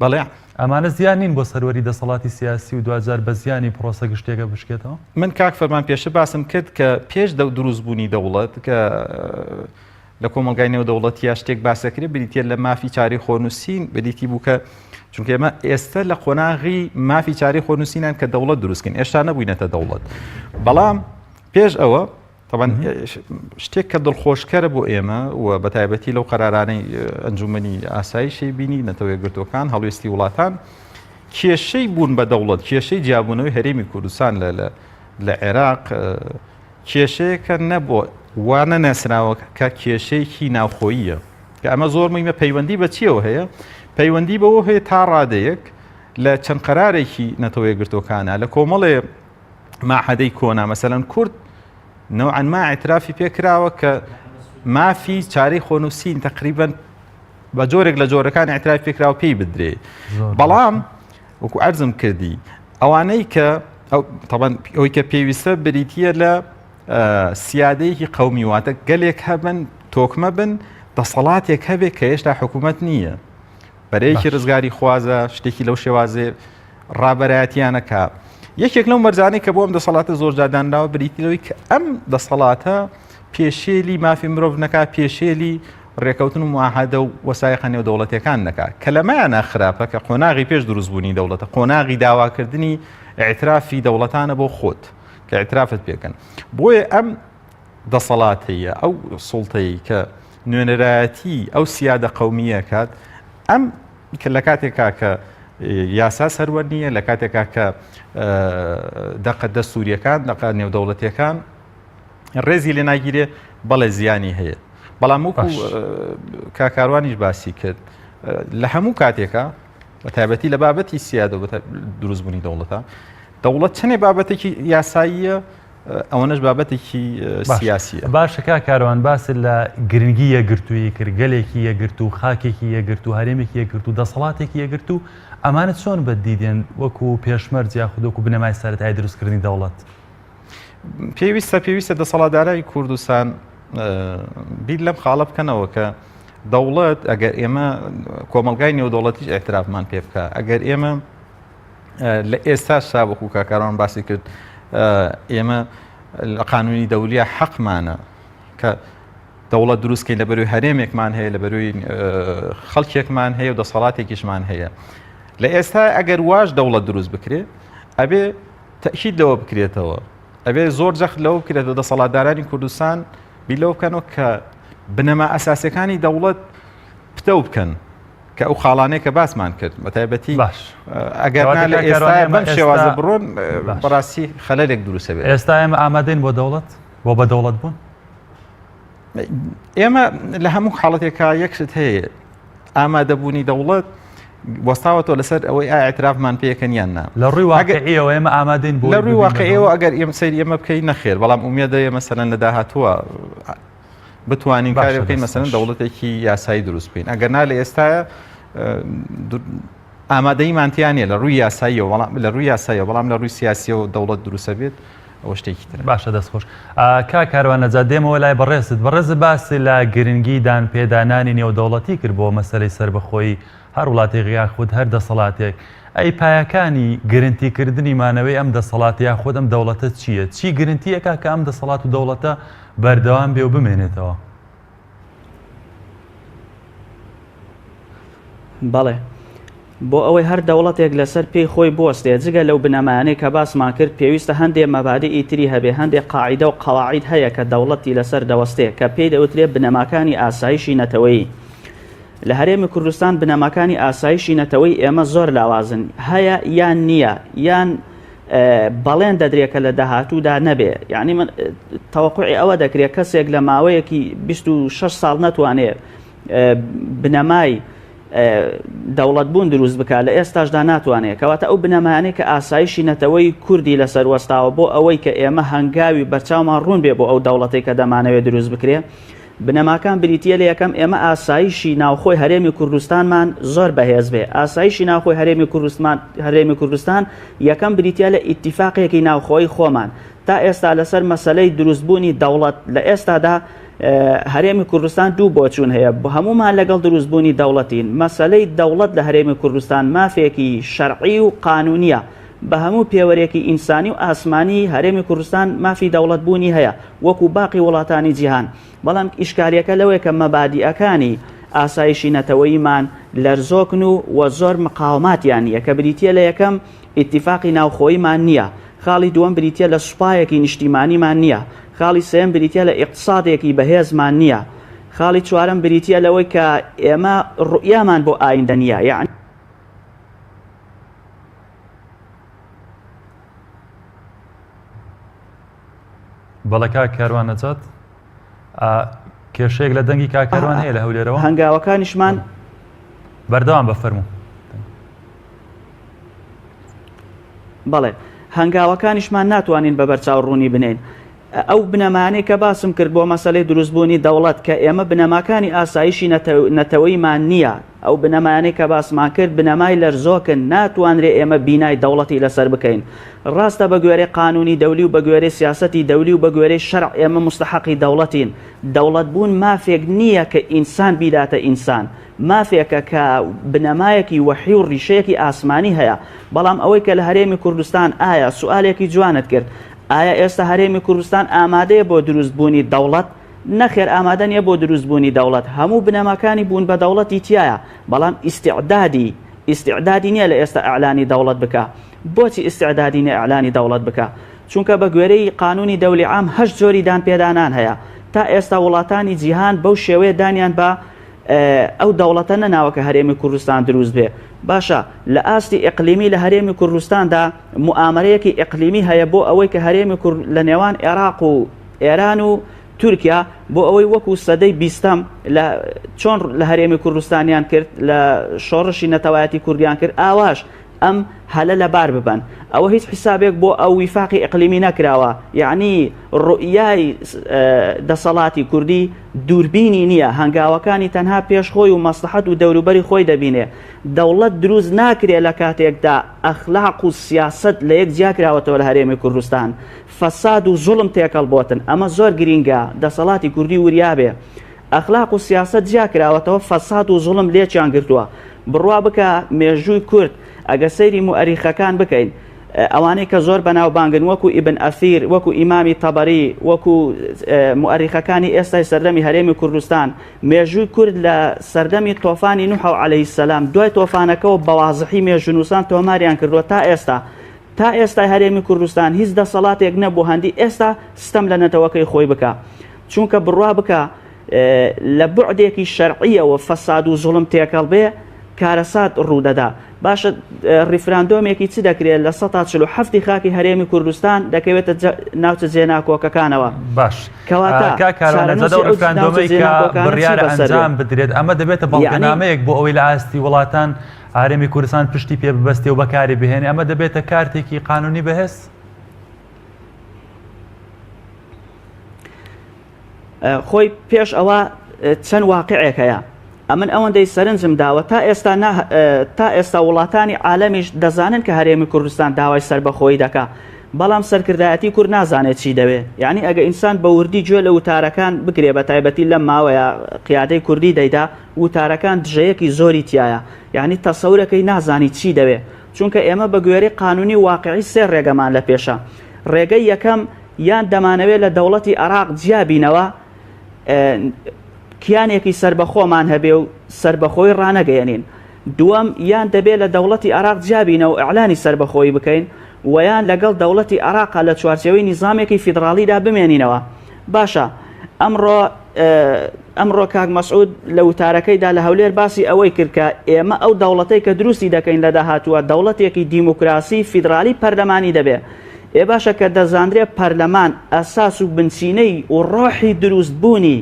بەڵێ ئەمانە زیان نین بۆ سەروەری دەسەڵاتی سیاسی و دوجار بە زیانی پرۆسە گشتێکە بشکێتەوە من کاک فەرمان پێشتر باسم کرد کە پێش دروستبوونی دەوڵەت کە لە کۆمەلگای نێودەوڵەتیە شتێک باسەکرێت بریتە لە مافی چاری خۆنووسین بریتی بوو کە چونکە ئێمە ئێستا لە قۆناغی مافی چاری خۆنووسینان کە دەوڵەت دروستکەین ئێشتا نەبووینەتە دەوڵەت بەڵام پێش ئەوە طبعاً شتێک کە دڵخۆشکەرە بۆ ئێمە و بەتایبەتی لەو قەرارانەی ئەنجومەنی ئاسایشی بینی نەتەوە گرتوەکان هەڵوێستی وڵاتان کێشەی بوون بە دەوڵەت کێشەی جیابوونەوەی هەرێمی کوردستان لە عێراق کێشەیەکە نەبووە وانە نەسراوە کە کێشەیەکی ناوخۆییە کە ئەمە زۆر مهمە پەیوەندی بە چیەوە هەیە پەیوەندی بەوە هەیە تا ڕادەیەک لە چەند قەرارێکی نەتەوە گرتوەکانە لە کۆمەڵێ ماحەدەی کۆنا مەسەلەن کورد نوعاً ما اعترافی پێکراوە کە مافی چارەی خۆنووسین تقریباً بە جۆرێک لە جۆرەکان اعترافی پێکراوە پێی بدرێ بەڵام وەکو عەرزم کردی ئەوانەی کە ئەوەی کە پێویستە بریتیە لە سیادەیەکی قەومی واتە گەلێک هەبن تۆکمە بن دەسەڵاتێک هەبێت کە هێشتا حکوومەت نییە بەرەیەکی ڕزگاری خوازە شتێکی لەو شێوازێ ڕابەرایەتیانەکە یەکێک لەو مەرجانەی کە بۆ ئەم دەسەڵاتە زۆر جادانراوە بریتیەوەی کە ئەم دەسەڵاتە پێشێلی مافی مرۆڤ نەکا پێشێلی ڕێکەوتن و معاهدە و وەسایقە نێودەوڵەتیەکان نەکا کە لەمایانە خراپە کە قۆناغی پێش دروستبوونی دەوڵەتە قۆناغی داواکردنی ئاعترافی دەوڵەتانە بۆ خۆت کە ئاعترافت پێکەن بۆیە ئەم دەسەڵاتەیە ئەو سوڵتەیە کە نوێنەرایەتی ئەو سیادە قەومیە کات ئەم کە لە کاتێکا کە یاسا سەروەر نییە لە کاتێکا کە دەقە دەستوریەکان دەقە نێودەوڵەتیەکان ڕێزی لێ ناگیرێ بەڵێ زیانی هەیە بەڵام وەکو کاکاروانیش باسی کرد لە هەموو کاتێکە بە تایبەتی لە بابەتی سیادە دروستبوونی دەوڵەتە دەوڵەت چەندێ بابەتێکی یاساییە ئەوەنەش بابەتێکی سیاسیە باشە کاکاروان باس لە گرنگی یەکگرتووی کرد گەلێکی یەکگرت و خاکێکی یەکگرت و هەرێمێکی یەکگرت و دەسەڵاتێکی یەکگرت و ئەمانە چۆن بەدیدێن وەکو پێشمەرج یاخود وەکو بنەمای سەرەتایی دروستکردنی دەوڵەت پێویستە دەسەڵاتدارای کوردستان بیر لەم خاڵە بکەنەوە کە دەوڵەت ئەگەر ئێمە کۆمەلگای نێودەوڵەتیش ئێعترافمان پێ بکە ئەگەر ئێمە لە ئێستا وەکو کاکاروان باسی کرد ئێمە لە قانونی دەولیە حەقمانە کە دەوڵەت دروستکەین لە بەروی هەرێمێکمان هەیە لە بەروی خەڵکێکمان هەیە و دەسەڵاتێکیشمان هەیە لە ئێستا ئەگەر واش دەوڵەت دروست بکرێ ئەبێ تەکید لەوە بکرێتەوە ئەبێ زۆر جەخت لەوە بکرێتەوە دەسەڵاتدارانی کوردستان بیلەوە بکەنەوە کە بنەما ئەساسیەکانی دەوڵەت پتە بکەن کە ئەو خاڵانەیە کە باسمان کرد بە تایبەتی ئەگەر لە ئێستا بەم شێوازە بڕۆن بەڕاستی خەلەلێک دروستە بێت ئێستا ئێمە ئامادەین بۆ دەوڵەت بۆ بە دەوڵەت بوون ئێمە لە هەموو حاڵەتێکا یەکشت هەیە ئامادەبوونی دەوڵەت وەستاوەتەوە لەسەر ئەوەی ئاعترافمان پێکەن یان نا لە ڕووی واقعیەوە ئێمە ئامادەین بۆ لە ڕووی واقعیەوە ئەگەر ئێمە سەیری ئێمە بکەین نەخێر بەڵام ئومێدەیە مەسەلەن لە داهاتووە بتوانین کارێ بکەین مەسەلەن دەوڵەتێکی یاسایی دروست بکەین ئەگەر نا لە ئێستاە ئامادەیمانتیانە لە ڕووی یاساییەوە لە ڕووی یاساییە بەڵام لە ڕووی سیاسیەوە دەوڵەت دروستە بێت ئەوە شتێکی تر باشە دەستخۆش کا کاروانەجات دێمەوە لای بەڕێز باسی لە گرنگیدان پێدانانی نێودەوڵەتی کرد بۆ مەسەلەی سەربەخۆیی هەر وڵاتی یاخود هەر دەسەڵاتێک ئەی پایەکانی گرنگیکردنی مانەوەی ئەم دەسەڵات یاخود ئەم دەوڵەتە چییە چی گرنگیەکە کە ئەم دەسەڵات و دەوڵەتە بەردەوام بێ و بمێنێتەوە بەڵێ بۆ ئەوەی هەر دەوڵەتێک لەسەر پێی خۆی بۆستێ جگە لەو بنەمایانەی کە باسمان کرد پێویستە هەندێک مەبادی ئیتری هەبێ هەندێک قاعیدە و قەواعید هەیە کە دەوڵەتی لەسەر دەوەستێ کە پێی دەوترێت بنەماکانی ئاسایشی نەتەوەیی لە هەرێمی کوردستان بنەماکانی ئاسایشی نەتەوەی ئێمە زۆر لاوازن هەیە یان نییە یان بەڵێن دەدرێکە لە داهاتوودا نەبێ یعنی من تەوەقوعی ئەوە دەکرێت کەسێک لە ماوەیەکی 26 ساڵ نەتوانێت بنەمای دەوڵەت بوون دروست بکە لە ئێستاشدا ناتوانێت کەواتە ئەو بنەمایانەی کە ئاسایشی نەتەوەی کوردی لەسەر وەستاوە بۆ ئەوەی کە ئێمە هەنگاوی بەرچاومان ڕوون بێ بۆ ئەو دەوڵەتەی کە دەمانەوێت دروست بکرێ بنەماکان بریتە لە یەکەم ئێمە ئاسایشی ناوخۆی هەرێمی کوردستانمان زۆر بەهێز بێ ئاسایشی ناوخۆی هەرێمی کوردستان یەکەم بریتە لە ئیتیفاقێکی ناوخۆی خۆمان تا ئێستا لەسەر مەسەلەی دروستبوونی دەوڵەت لە ئێستادا هەرێمی کوردستان دوو بۆچوون هەیە هەمومان لەگەڵ دروستبوونی دەوڵەتین مەسەلەی دەوڵەت لە هەرێمی کوردستان مافێکی شەرعی و قانونیە بە هەموو پێوەرێکی ئینسانی و ئاسمانی هەرێمی کوردستان مافی دەوڵەتبوونی هەیە وەکو باقی وڵاتانی جیهان بەڵام ئیشکاریەکە لەوەیە کە مەبادیئەکانی ئاسایشی نەتەوەییمان لەرزۆکن و زۆر مقاوماتیان نیە کە بریتە لە یەکەم ئیتیفاقی ناوخۆییمان نییە خاڵی دووەم بریتە لە سوپایەکی نیشتیمانیمان نییە خاڵی سێم بریتە لە ئیقتصادێکی بەهێزمان نییە خاڵی چوارەم بریتە لەوەی کە ئێمە ڕوئیامان بۆ ئایندە نییە یعنی بەڵەکە کاروانەجات کێشەیەک لە دەنگی کاکەروان هەیە لە هەولێرەوە هەنگاوەکانیشمان بەردەوام بەفەرموو بەڵێ هەنگاوەکانیشمان ناتوانین بە بەرچاو ڕوونی بنین ئەو بنەمانەی کە باسم کرد بۆ مەسەلەی دروستبوونی دەوڵەت کە ئێمە بنەماکانی ئاسایشی نەتەوەیمان نییە ئەو بنەمانەی کە باسمان کرد بنەمای لەرزۆکن ناتوانرێ ئێمە بینای دەوڵەتی لەسەر بکەین ڕاستە بە گوێرەی قانونی دەولی و بە گوێرەی سیاسەتی دەولی و بە گوێرەی شەرع ئێمە مستحقی دەوڵەتین دەوڵەت بوون مافێک نییە کە ئینسان بیداتە ئینسان مافێکە کە بنەمایەکی وەحی و ڕیشەیەکی ئاسمانی هەیە بەڵام ئەوەی کە لە هەرێمی کوردستان ئایا سوالێکی جوانت کرد ئایا ئێستا هەرێمی کوردستان ئامادەیە بۆ دروستبوونی دەوڵەت نەخێر ئامادە نیە بۆ دروستبوونی دەوڵەت هەموو بنەماکانی بوون بە دەوڵەتی تایە بەڵام ئیستیعدادی نییە لە ئێستا ئەعلانی دەوڵەت بکە بۆچی ئیستیعدادی نیە ئەعلانی دەوڵەت بکە چونکە بە گوێرەی قانونی دەولی عام 8 جۆری دانپێدانان هەیە تا ئێستا وڵاتانی جیهان بەو شێوەیە دانیان بە ئەو دەوڵەتە نەناوە کە هەرێمی کوردستان دروست بێ باشە لە ئاستی ئیقلیمی لە هەرێمی کوردستاندا موامەرەیەکی ئیقلیمی هەیە بۆ ئەوەی کە هەرێمی لە نێوان عێراق و ئێران و تورکیا بۆ ئەوەی وەکو سەدەی 20م چۆن لە هەرێمی کوردستانیان کرد لە شۆڕشی نەتەوایەتی کوردیان کرد ئاواش ئەم هەلە لەبار ببەن ئەوە هیچ حیسابێک بۆ ئەو ویفاقی ئیقلیمی نەکراوە یعنی ڕوئیای دەسەڵاتی کوردی دووربینی نییە هەنگاوەکانی تەنها پێشخۆی و مەسلحەت و دەوروبەری خۆی دەبینێ دەوڵەت دروست ناکرێت لە کاتێکدا ئەخلاق و سیاست لە یەک جیاکراوەتەوە لە هەرێمی کوردستان فەساد و زوڵم تێکەڵ بۆتن ئەمە زۆر گرینگە دەسەڵاتی کوردی وریابێ ئەخلاق و سیاست جیاکراوەتەوە فەساد و زوڵم لێکیان گرتووە بڕوا بکە مێژووی کورد ئەگە سەیری موئەریخەکان بکەین ئەوانەی کە زۆر بەناوبانگن وەکو ئیبن ئەثیر، وەکو ئیمامی تەبەری، وەکو مؤرخەکانی ئێستای سەردەمی هەرێمی کوردستان، مێژووی کورد لە سەردەمی تۆفانی نوح عەلەیهی سەلام دوای تۆفانەکەەوە بەوازحی مێژونووسان تۆماریان کردووە تا ئێستا هەرێمی کوردستان هیچ دەسەڵاتێک نەبوو هەندی ئێستا ستەم لە نەتەوەکەی خۆی بکە، چونکە بڕوا بکە لە بوعدێکی شەرعیەوە فەساد و زوڵم تێکەڵ بێ کارەسات ڕوودەدا. باشە ریفراندۆمێکی چ دەکرێت لە 147 خاکی هەرێمی کوردستان دەکەوێتە ناوچە جێناکۆکەکانەوە. باش ریفراندۆمەی کە بڕیارە ئەنجام بدرێت ئەمە دەبێتە بەڵگەنامەیەک بۆ ئەوەی لە ئاستی وڵاتان هەرێمی کوردستان پشتی پێ ببەستێ و بەکاری بهێنێ، ئەمە دەبێتە کارتێکی قانونی بەهێز. خۆی پێش ئەوە چەند واقعێک هەیە. ئەمن ئەوەندەی سەرنجم داوە تا ئێستا وڵاتانی عالەمیش دەزانن کە هەرێمی کوردستان داوای سربەخۆیی دەکا، بەڵام سەرکردایەتی کورد نازانێت چی دەوێت. یعنی ئەگە ئینسان بە وردی گوێ لە وتارەکان بگرێ بە تایبەتی لەم ماوەیە قیادەی کوردی دەیدا وتارەکان دژەیەکی زۆری تایە، یعنی تەسەورەکەی نازانی چی دەوێت، چونکە ئێمە بە گوێرەی قانونی واقعی سێ ڕێگەمان لە پێشە. ڕێگەی یەکەم یان دەمانەوێت لە دەوڵەتی عێراق جیابینەوە کیانێکی سربەخۆمان هەبێ و سربەخۆی ڕانەگەیەنین. دووەم یان دەبێت لە دەوڵەتی عێراق جیابینە و ئەعلانی سربەخۆی بکەین، ویان لەگەڵ دەوڵەتی عێراقا لە چوارچێوەی نیزامێکی فیدراڵیدا بمێنینەوە. باشە ئەمڕۆ کاک مەسعود لە وتارەکەیدا لە هەولێر باسی ئەوەی کرد کە ئێمە ئەو دەوڵەتەی کە دروستی دەکەین لە داهاتووە دەوڵەتێکی دیموکراسی فیدرالی پەرلەمانی دەبێت. باشە کە دەزانرێت پەرلەمان ئەساس و بنچینەی و ڕۆحی دروستبوونی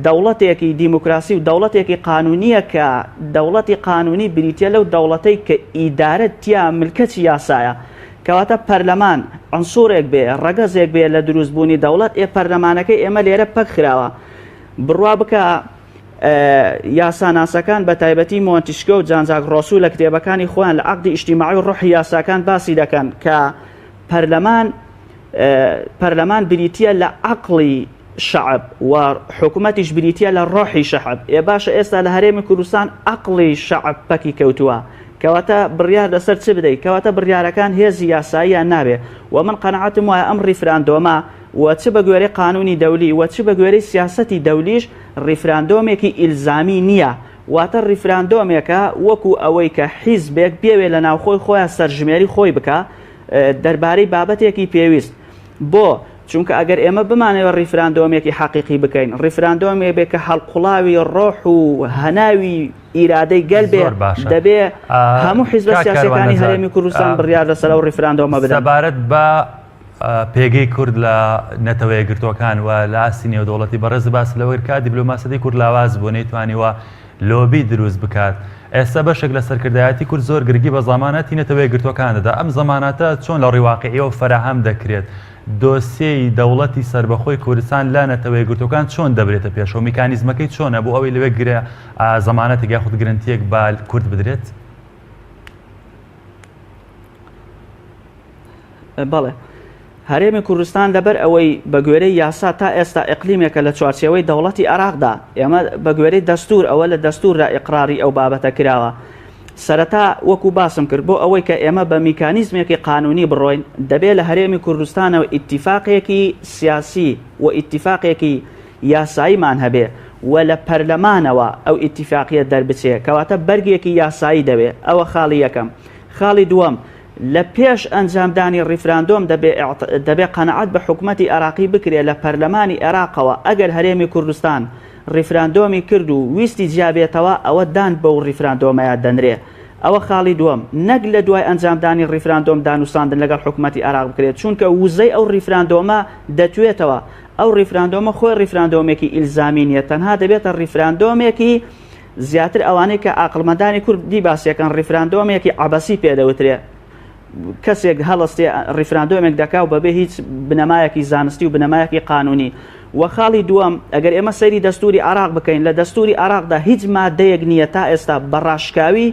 دەوڵەتێکی دیموکراسی و دەوڵەتێکی قانونیە کە دەوڵەتی قانونی بریتە لەو دەوڵەتەی کە ئیدارەت تیا ملکەتی یاسایە، کەواتە پەرلەمان عنسوورێک بێ ڕەگەزێک بێ لە دروستبوونی دەوڵەت. پەرلەمانەکەی ئێمە لێرە پەک خراوە. بڕوا بکە یاساناسەکان بە تایبەتی مۆنتیشکۆ و جانجاک ڕۆسوو لە کتێبەکانی خۆیان لە عەقدی ئیجتیماعی و ڕۆحی یاساکان باسی دەکەن کە پەرلەمان بریتە لە عەقڵی شعب و حکوومەتیش بریتە لە ڕۆحی شەعب. باشە ئێستا لە هەرێمی کوردستان عەقڵی شەعب پەکی کەوتووە، کەواتە بڕیار لەسەر چ بدەیت، کەواتە بڕیارەکان هێزی یاساییان نابێ. و من قەنەعەتم وایە ئەم ریفراندۆمە و چ بە گوێرەی قانونی دەولی و چ بە گوێرەی سیاسەتی دەولیش ریفراندۆمێکی ئیلزامی نییە، واتە ریفراندۆمێکە وەکو ئەوەی کە حیزبێک بێوێ لە ناوخۆی خۆیان سەرژمێری خۆی بکە دەربارەی بابەتێکی پێویست. بۆ چونکە ئەگەر ئێمە بمانەوە ریفراندۆمێکی حەقیقی بکەین، ریفراندۆمێ بێ کە هەڵقوڵاوی ڕۆح و هەناوی ئیرادەی گەل بێ، دەبێ هەموو حیزبە سیاسیەکانی هەرێمی کوردستان بڕیار لەسەر ئەو ریفراندۆمە بدەن. سەبارەت بە پێگەی کورد لە نەتەوە یەکگرتوەکان و لە ئاستی نێودەوڵەتی بەڕێز باس لەوەی کا دیبلۆماسیەتی کورد لاواز بۆ نەیتوانیوە لۆبی دروست بکات. ئێستا بەشێک لە سەرکردایەتی کورد زۆر گرنگی بە زەمانەتی نەتەوە یەکگرتوەکان دەدا. ئەم زەمانەتە چۆن لە ڕێواقعیەوە فەراهەم دەکرێت؟ دۆسیەی دەوڵەتی سربەخۆی کوردستان لە نەتەوە یەکگرتوەکان چۆن دەبرێتە پێشەوە؟ میکانیزمەکەی چۆنە بۆ ئەوەی لەوێ گرە زەمانەتێک یاخود گرنتیەک بە کورد بدرێت؟ بەڵێ هەرێمی کوردستان لەبەر ئەوەی بە گوێرەی یاسا تا ئێستا ئەقلیمێکە لە چوارچێوەی دەوڵەتی عێراقدا، ئێمە بە گوێرەی دەستور ئەوە لە دەستوردا ئیقراری ئەو بابەتە کراوە. سەرەتا وەکو باسم کرد بۆ ئەوەی کە ئێمە بە میکانیزمێکی قانونی بڕۆین دەبێت لە هەرێمی کوردستانەوە ئیتیفاقێکی سیاسی و ئیتیفاقێکی یاساییمان هەبێ و لە پەرلەمانەوە ئەو ئیتیفاقیە دەربچێ، کەواتە بەرگێکی یاسایی دەبێت. ئەوە خاڵی یەکەم. خاڵی دووەم، لە پێش ئەنجامدانی ریفراندۆم دەبێت قەنەعەت بە حکوومەتی عێراقی بکرێت لە پەرلەمانی عێراقەوە ئەگەر هەرێمی کوردستان ریفراندۆمی کرد و ویستی جیابێتەوە ئەوە دان بەو ریفراندۆمەیە دەنرێ. ئەوە خاڵی دووەم. نەک لە دوای ئەنجامدانی ریفراندۆم دانووساندن لەگەڵ حکوومەتی عێراق بکرێت، چونکە وزەی ئەو ریفراندۆمە دەتوێتەوە. ئەو ریفراندۆمە خۆی ریفراندۆمێکی ئیلزامی نیە، تەنها دەبێتە ریفراندۆمێکی زیاتر ئەوانەی کە عاقڵمەندانی کوردی باسیەکەن ریفراندۆمێکی عەبەسی پێدەوترێ. کەسێک هەڵستی ریفراندۆمێک دەکاو بەبێ هیچ بنەمایەکی زانستی و بنەمایەکی قانونی. و خاڵی دووەم، ئەگەر ئێمە سەیری دەستوری عێراق بکەین، لە دەستوری عێراقدا هیچ مادەیەک نییە تا ئێستا بەڕاشکاوی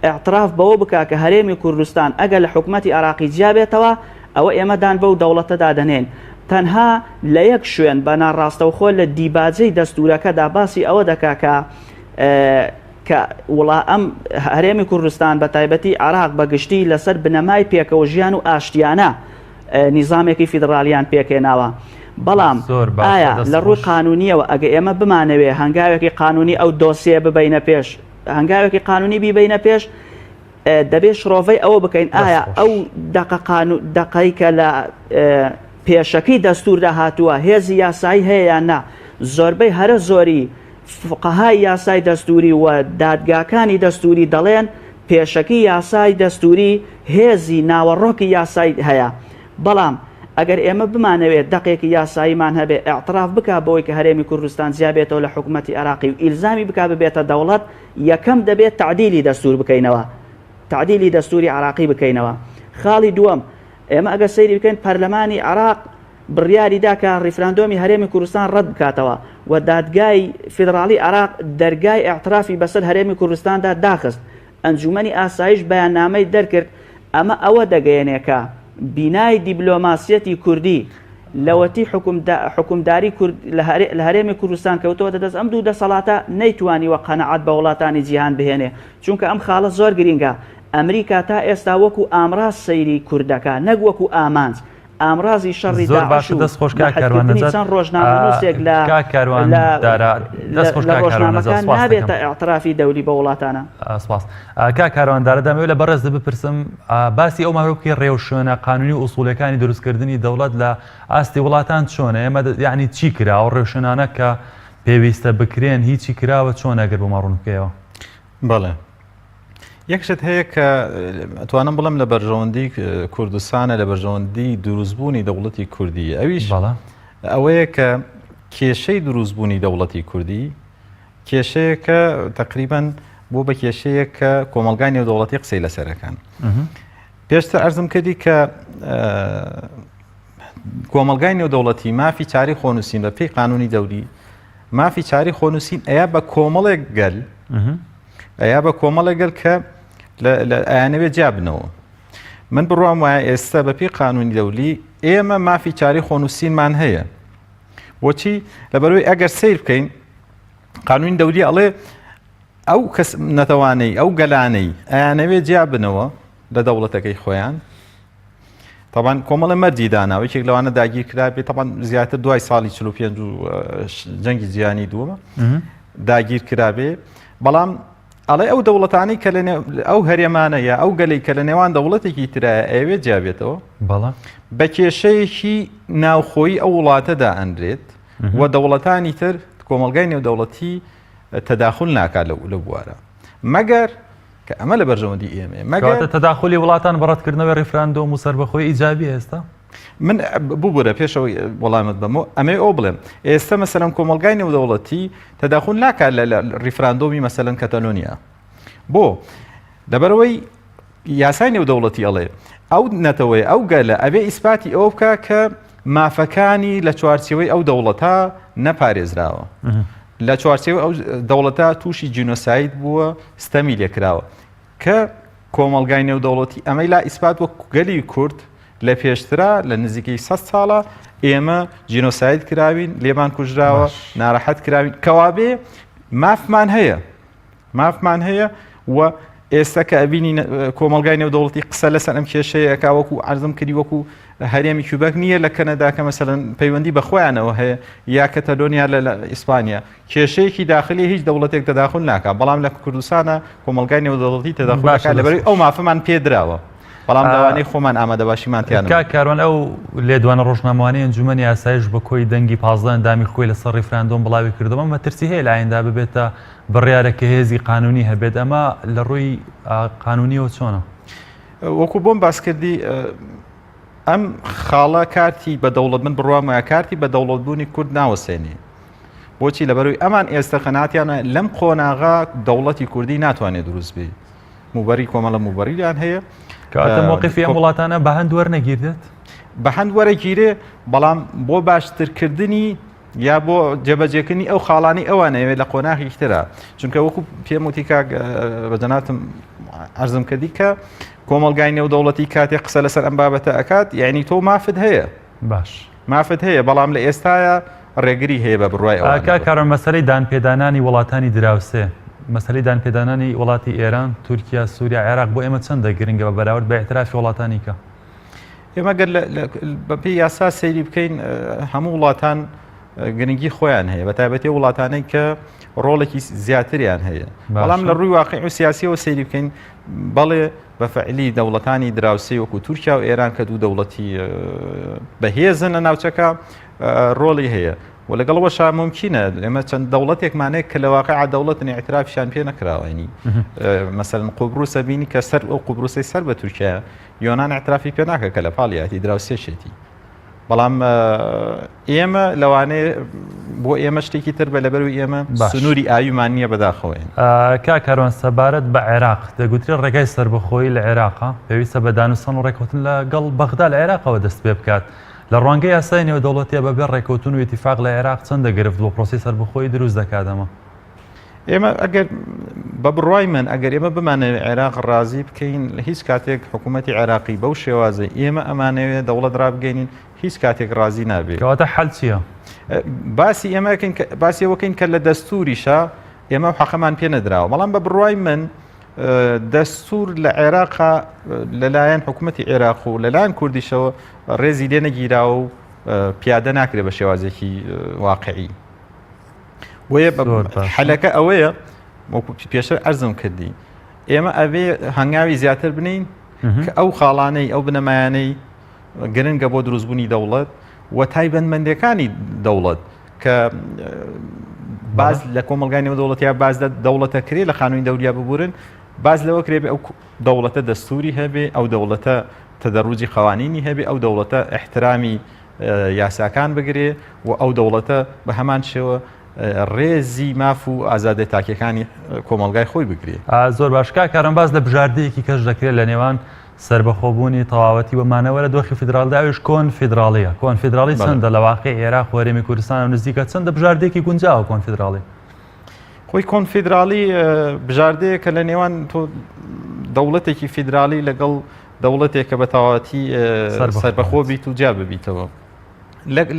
ئاعتراف بەوە بکا کە هەرێمی کوردستان ئەگەر لە حکوومەتی عێراقی جیابێتەوە ئەوە ئێمەدان بەو دەوڵەتەدا دەنێن. تەنها لە یەک شوێن بە ناڕاستەوخۆ لە دیباجەی دەستورەکەدا باسی ئەوە دەکا کە کە وڵا ئەم هەرێمی کوردستان بە تایبەتی عراق بەگشتی لەسەر بنەمای پێکەوە ژیان و ئاشتیانە نیزامێکی فیدراالیان پێکێناوە. بەڵام ئایا لە ڕووی قانونیەوە ئەگە ئێمە بمانەوێ هەنگاوێکی قانونی ئەو دۆسیە ببینە پێش هەنگاوێکی قانونی بیبینە پێش دەبێت شڕۆڤەی ئەوە بکەین ئایا ئەو دقەی کە لە پێشەکەی دەستوردا هاتووە هێزی یاسایی هەیە یان نا. زۆربەی هەرە زۆری فقەهای یاسای دەستوری و دادگاکانی دەستوری دەڵێن پێشەکەی یاسای دەستوری هێزی ناوەڕۆکی یاسایی هەیە. بەڵام ئەگەر ئێمە بمانەوێت دقێکی یاساییمان هەبێ ئاعتراف بکا بەوەی کە هەرێمی کوردستان زیابێتەوە لە حکوومەتی عراقی و ئیلزامی بکا ببێتە دەوڵەت، یەکەم دەبێت تعدیلی دەستور بکەینەوە، تعدیلی دەستوری عراقی بکەینەوە. خاڵی دووەم، ئێمە ئەگە سەیری بکەین پەرلەمانی عراق بڕیاری دا کە ڕیفراندۆمی هەرێمی کوردستان ڕەت بکاتەوە و دادگای فیدراالی عراق دەرگای ئاعترافی بەسەر هەرێمی کوردستاندا داخست. ئەنجومەنی ئاسایش بەیاننامەی دەرکرد. ئەمە ئەوە دەگەیەنێکە بینای دیبلۆماسیەتی کوردی لەوەتی حکومداری لە هەرێمی کوردستان کەوتەوە دەست ئەم دوو دەسەڵاتە نەیتوانیوە قەنەعەت بە وڵاتانی جیهان بهێنێ، چونکە ئەم خاڵە زۆر گرینگە. ئەمریکا تا ئێستا وەکو ئامراز سەیری کوردەکە نەک وەکو ئامانج. ئامرازی شەڕی داعش و چەند ڕۆژنامەنووسێک لە ڕۆژنامەکان نابێتە ئاعترافی دەولی بە وڵاتانە. سپاس. کا کارواندارە دەمەوێت لە بەڕێز بپرسم باسی ئەو ماوەیە ڕێوشوێنە قانونی و ئوسوڵەکانی دروستکردنی دەوڵەت لە ئاستی وڵاتان چۆنە؟ ئێمە یعنی چی کراوە ڕێوشوێنانە کە پێویستە بکرێن هیچی کراوە چۆن ئەگەر بۆ ماڕوون بکەیەوە؟ بەڵێ. یەکشت هەیە کە ئەتوانم بڵم لە بەرژەوەندی کوردستانە لە بەرژەوەندی دروستبوونی دەوڵەتی کوردی ئەویش ئەوەیە کە کێشەی دروستبوونی دەوڵەتی کوردی کێشەیە کە تقریباً بۆ بە کێشەیە کە کۆمەلگای نێودەوڵەتی قسەی لەسەرەکان. پێشتر ئەرزم کردی کە کۆمەلگای نێودەوڵەتی مافی چاری خۆنووسین بە پێی قانونی دەوری مافی چاری خۆنووسین ئەیا بە کۆمەڵێک گەل ئەیا بە کۆمەڵێگەل کە ئەیانەوێت جیابنەوە. من بڕوام وایە ئێستا بەپی قانونی دەولی ئێمە مافی چاری خۆنووسینمان هەیە. بۆچی؟ لەبەرەوەی ئەگەر سیر بکەین قانونی دەولی ئەڵێ ئەو کەس نەتەوانەی ئەو گەلانەی ئەیانەوێت جیابنەوە لە دەوڵەتەکەی خۆیان. طبعاً کۆمەڵە مەردی دانا یەکێک لەوانە داگیر کرابێت طبعاً زیاتر دوای ساڵی 45 جەنگی جیهانی دووەمە داگیر کرابێ. بەڵام ئەڵێ ئەو دەوڵەتانی کە ئەو هەرێمانە یا ئەو گەلەی کە لە نێوان دەوڵەتێکی ترایە ئەوێت جیابێتەوە بە کێشەیەکی ناوخۆیی ئەو وڵاتەدا ئەندرێت و دەوڵەتانی تر کۆمەلگای نێودەوڵەتی تەداخل ناکات لە بوارە مەگەر کە ئەمە لە بەرژەوەندی ئێمە مەگەر تەداخلی وڵاتان بەڕەتکردنەوەی ڕیفراندۆم و سەربەخۆی ئیجابی ئێستا. من ببوورە پێشەوەی وەڵامت بەمەوە ئەمەی ئەو بڵێم ئێستا مەسەلەن کۆمەلگای نێودەوڵەتی تەداخل ناکات لە ڕیفراندۆمی مەسەلەن کەتەلۆنیا. بۆ لەبەرەوەی یاسای نێودەوڵەتی ئەڵێ ئەو نەتەوەی ئەو گەلە ئەبێ ئیسپاتی ئەو بکە کە مافەکانی لە چوارچێوەی ئەو دەوڵەتە نەپارێزراوە، لە چوارچێوەی ئەو دەوڵەتە تووشی جینۆساید بووە ستەمی لێکراوە کە کۆمەلگای نێودەوڵەتی ئەمەی لا ئیسپات وەک گەلی کورد لە پێشترا لە نزیکەی 100 ساڵە ئێمە جینۆساید کراوین، لێمان کوژراوە، ناڕەحەت کراوین، کەوابێ مافمان هەیە و ئێستا کە ئەبینی کۆمەلگای نێودەوڵەتی قسە لەسەر ئەم کێشەیەکا وەکو عەرزم کردی وەکو هەرێمی کیوبەک نییە لە کەنەدا کە مەسەلەن پەیوەندی بەخۆیانەوە هەیە یا کەتەلۆنیا لە ئیسپانیا کێشەیەکی داخلی هیچ دەوڵەتێک تەداخل ناکات. بەڵام لە کوردستانە کۆمەلگای نێودەوڵەتی تەداخل ناکات لەبەرەوەی ئەو مافەمان پێدراوە. بەڵام داوانەی خۆمان ئامادەباشیمانتیان کاروان ئەو لێدوانە ڕۆژنامەوانەی ئەنجومەنی یاسایش بە کۆی دەنگی 15 دامی خۆی لەسەر ڕیفراندۆم بڵاوی کردەوە مەترسی هەیە لە ئایندا ببێتە بڕیارێکە هێزی قانونی هەبێت. ئەمە لە ڕووی قانونیەوە چۆنە؟ وەکو بۆم باس کردی ئەم خاڵە کارتی بە دەوڵەت من بڕوام وایە کارتی بە دەوڵەتبوونی کورد ناوەسێنێ. بۆچی؟ لەبەرەوەی ئەمان ئێستا قەناعەتیانە لەم قۆناغا دەوڵەتی کوردی ناتوانێت دروست بێت. موبەری کۆمەڵە موبەریان هەیە کاتە مووقیفی ئەم وڵاتانە بە هەند وەرنەگیردێت بە هەند وەرەگیرێ، بەڵام بۆ باشترکردنی یا بۆ جێبەجێکردنی ئەو خاڵانی ئەوانەوێت لە قۆناغی ترە. چونکە وەکو پێم وتی کاک بەجەناتم عەرزم کردی کە کۆمەلگای نێودەوڵەتی کاتێک قسە لەسەر ئەم بابەتە ئەکات یعنی تۆ مافت هەیە باش مافت هەیە، بەڵام لە ئێستاە ڕێگری هەیە بە بڕوای ئەوە. کارۆن مەسەلەی دانپێدانانی وڵاتانی دراوسێ مەسەلەی دانپێدانانی وڵاتی ئێران تورکیا سووریا عێراق بۆ ئێمە چەندە گرنگە بە بەراورد بە ئێترافی وڵاتانی کە ئێمە گەر بەپێی یاسا سەیری بکەین هەموو وڵاتان گرنگی خۆیان هەیە بە تایبەتی وڵاتانەی کە ڕۆڵێکی زیاتریان هەیە بەڵام لە ڕووی واقعی و سیاسیەوە سەیری بکەین بەڵێ بە فعلی دەوڵەتانی دراوسێ وەکو تورکیا و ئێران کە دوو دەوڵەتی بەهێزن لە ناوچەکە ڕۆڵی هەیە و لەگەڵەوەش ممکنە ئێمە چەند دەوڵەتێکمانەیە کە لە واقع دەوڵەتنی اعترافیان پێ نەکراوەنی مەسەلەن قوبروسە بینی کە سەر ئەو قوبروسی سەر بە تورکیا یۆنان اعترافی پێ ناکە کە لە پاڵیاتی دراوسێشێتی بەڵام ئێمە لەوانەیە بۆ ئێمە شتێکی تر بە لەبەر و ئێمە سنووری ئاویمان نییە بەداخەوەین کا کاروان سەبارەت بە عێراق دەگوترێت ڕێگای سەربەخۆیی لە عێراقا پێویستە بە دانوستن و ڕێکوتن لەگەڵ بەغدا لە عێراقەوە دەست پێ بکات لە ڕوانگەی یاسای نێودەوڵەتیە بەبێ ڕێکوتن و ئیتیفاق لە عێراق چەندە گرفت بۆ پرۆسی سەربەخۆیی دروست دەکاتەمە ئێمە ئەگەر بە بڕوای من ئەگەر ئێمە بمانەوێت عێراق ڕازی بکەین لە هیچ کاتێک حکوومەتی عێراقی بەو شێوازە ئێمە ئەمانەوێت دەوڵەت ڕابگەینین هیچ کاتێک ڕازی نابێت کەواتە حەل چییە؟ باسی ئەوەکەین کە لە دەستوریشە ئێمە حەقەمان پێ نەدراوە بەڵام بە بڕوای من دەستور لە عێراقا لەلایەن حکوومەتی عێراق و لەلایەن کوردیشەوە ڕێزی لێ نەگیراوە و پیادە ناکرێت بە شێوازێکی واقعی وەیە حەلەکە ئەوەیە پێشتر ئەرزم کردی ئێمە ئەوێ هەنگاوی زیاتر بنین کە ئەو خاڵانەی ئەو بنەمایانەی گرنگە بۆ دروستبوونی دەوڵەت و تایبەتمەندەکانی دەوڵەت کە باز لە کۆمەلگای نێودەوڵەتیە باز دەوڵەتە کرێ لە قانونی دەوریا ببورن باز لەوە کرێ بێ ئەو دەوڵەتە دەستوری هەبێ ئەو دەوڵەتە تەدەڕوجی قەوانینی هەبێ ئەو دەوڵەتە احترامی یاساکان بگرێ و ئەو دەوڵەتە بە هەمان شێوە ڕێزی ماف و ئازادە تاکیەکانی کۆمەلگای خۆی بگرێ زۆر باشکا کارم باز لە بژاردەیەکی کەش دەکرێت لە نێوان سربەخۆبوونی تەواوەتی وەمانەوە لە دۆخی فیدراڵداویش کۆن فیدراڵیە کۆن فیدراڵی چەندە لە واقع عێراق و هەرێمی کوردستان و نزیکە چەندە بژاردەیەکی گونجاوە کۆن فیدراڵی خۆی کۆن فیدراڵی بژاردەیە کە لە نێوان تۆ دەوڵەتێکی فیدراڵی لەگەڵ دەوڵەتێک کە بە تەواوەتی سربەخۆ بیت و جا ببیتەوە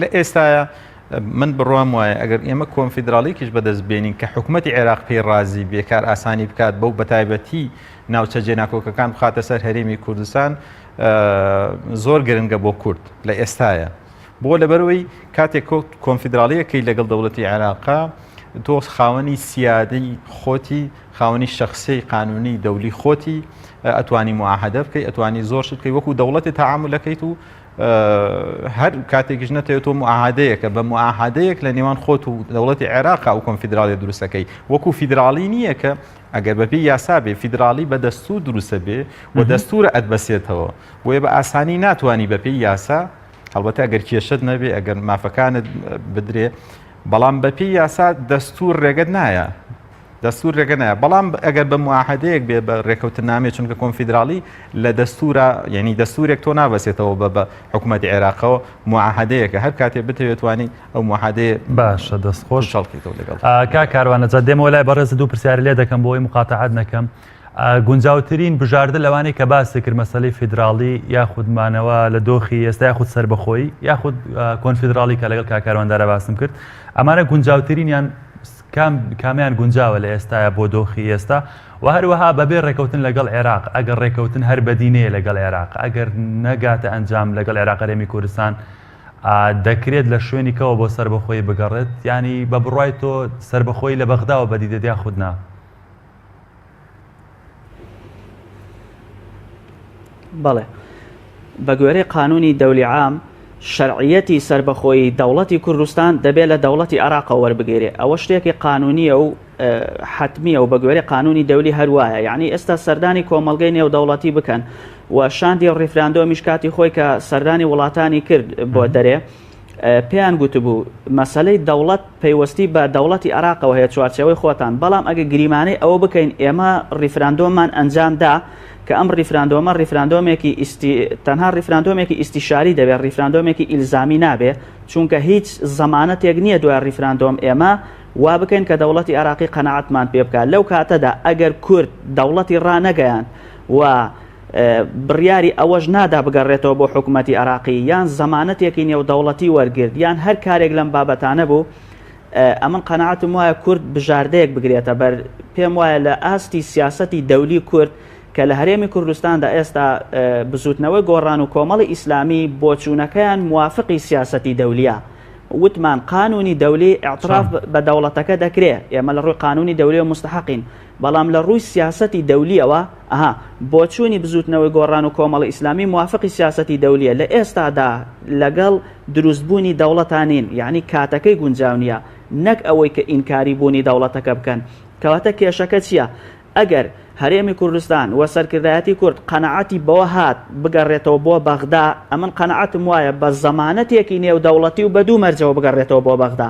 لە ئێستاە من بڕوام وایە ئەگەر ئێمە کۆنفیدراڵیکیش بەدەست بێنین کە حکوومەتی عێراق پێی ڕازی بێکار ئاسانی بکات بەو بەتایبەتی ناوچە جێناکۆکەکان بخاتە سەر هەرێمی کوردستان زۆر گرنگە بۆ کورد لە ئێستاە بۆ لەبەرەوەی کاتێک کۆنفیدراڵیەکەی لەگەڵ دەوڵەتی عێراقا تۆ خاوەنی سیادەی خۆتی خاوەنی شەخسی قانونی دەولی خۆتی ئەتوانی معاهدە بکەی ئەتوانی زۆر شت بکەی وەکو دەوڵەتی تەعاملەکەیت و هەر کاتێکیش نەتەوێت تۆ معاهدەیەکە بە معاهدەیەک لە نێوان خۆت و دەوڵەتی عێراقا و کۆنفیدراڵی دروستەکەی وەکو فیدراڵی نییە کە ئەگەر بەپێی یاسا بێ فیدراڵی بە دەستور دروستە بێ و دەستورە ئەتبەسێتەوە وێ بە ئاسانی ناتوانانی بەپێی یاسا هەڵبەتە ئەگەر کێشت نەبێ ئەگەر مافەکانت بدرێ بەڵام بەپێی یاسا دەستور ڕێگەت نایە دەستور ڕێگە نایە بەڵام ئەگەر بە معاهدەیەک بێ بە ڕێکەوتن نامێ چونکە کۆنفیدراڵی لە دەستورە یعنی دەستورێک تۆ نابەسێتەوە بە حکوومەتی عێراقەوە معاهدەیەکە هەر کاتێ بتەوێتوانی ئەو معاهدەیە باشە دەستخۆش شەڵکەیتەوە لەگەڵ کا کاروانەجا دێمەوە لای بەڕێز دوو پرسیار لێ دەکەم بۆی مقاتەعەت نەکەم گونجاوترین بژاردە لەوانەیە کە باسی کرد مەسەلەی فیدراڵی یاخودمانەوە لە دۆخی ئێستا یاخود سەربەخۆیی یاخود کۆنفیدراڵی کە لەگەڵ کاکارواندارە باسم کرد ئەمانە گونجاوترینیان کامیان گونجاوە لە ئێستاە بۆ دۆخی ئێستا و هەروەها بەبێ ڕێکەوتن لەگەڵ عێراق ئەگەر ڕێکەوتن هەر بەدینەیە لەگەڵ عێراق ئەگەر نەگاتە ئەنجام لەگەڵ عێراق هەرێمی کوردستان دەکرێت لە شوێنی کەوە بۆ سەربەخۆی بگەڕێت ینی بە بڕوای تۆ سەربەخۆی لە بەغداوە بەدیدەت یا خودنا بەڵێ بە گوێرەی قانونی دەولی عام شەرعیەتی سەربەخۆیی دەوڵەتی کوردستان دەبێت لە دەوڵەتی عێراق وەربگێرێ ئەوە شتێکی قانونیە و حتمیە و بە گوێرەی قانونی دەولی هەروایە یعنی ئێستا سەردانی کۆمەڵگەی نێودەوڵەتی بکەن و شاندی ڕیفراندۆمیش کاتی خۆی کە سەردانی وڵاتانی کرد بۆ دەرێ پێیان گوتبوو مەسەلەی دەوڵەت پەیوەستی بە دەوڵەتی عێراقەوە هەیە چوارچێوەی خۆتان بەڵام ئەگە گریمانەی ئەوە بکەین ئێمە ڕیفراندۆمان ئەنجامدا کە ئەم ڕیفراندۆمە ڕیفراندۆمێکی تەنها ڕیفراندۆمێکی ئیستیشاری دەبێت ڕیفراندۆمێکی ئیلزامی نابێت چونکە هیچ زەمانەتێک نییە دوای ڕیفراندۆم ئێمە وا بکەین کە دەوڵەتی عێراقی قەناعەتمان پێ بکات لەو کاتەدا ئەگەر کورد دەوڵەتی ڕانەگەیان و بڕیاری ئەوەش نادا بگەڕێتەوە بۆ حکوومەتی عێراقی یان زەمانەتێکی نێودەوڵەتی وەرگرت یان هەر کارێک لەم بابەتانە بوو ئەمن قەنەعەتم وایە کورد بژاردەیەک بگرێتە بەر پێم وایە لە ئاستی سیاسەتی دەولی کورد کە لە هەرێمی کوردستاندا ئێستا بزوتنەوەی گۆڕان و کۆمەڵی ئیسلامی بۆچوونەکەیان موافقی سیاسەتی دەولیە وتمان قانونی دەولی اعتراف بە دەوڵەتەکە دەکرێت ئێمە لە ڕووی قانونی دەولی و مستحقین بەڵام لە ڕووی سیاسەتی دەولیەوە بۆچوونی بزوتنەوەی گۆڕان و کۆمەڵی ئیسلامی موافقی سیاسەتی دەولیە لە ئێستادا لەگەڵ دروستبوونی دەوڵەتانین یعنی کاتەکەی گونجاو نییە نەک ئەوەی کە ئینکاری بوونی دەوڵەتەکە بکەن کەواتە کێشەکە چییە ئەگەر هەرێمی کوردستان و سەرکردایەتی کورد قەنەعەتی بەوە هات بگەڕێتەوە بۆ بەغدا ئەمن قەنەعەتم وایە بە زەمانەتێکی نێودەوڵەتی و بە دوو مەرجەوە بگەڕێتەوە بۆ بەغدا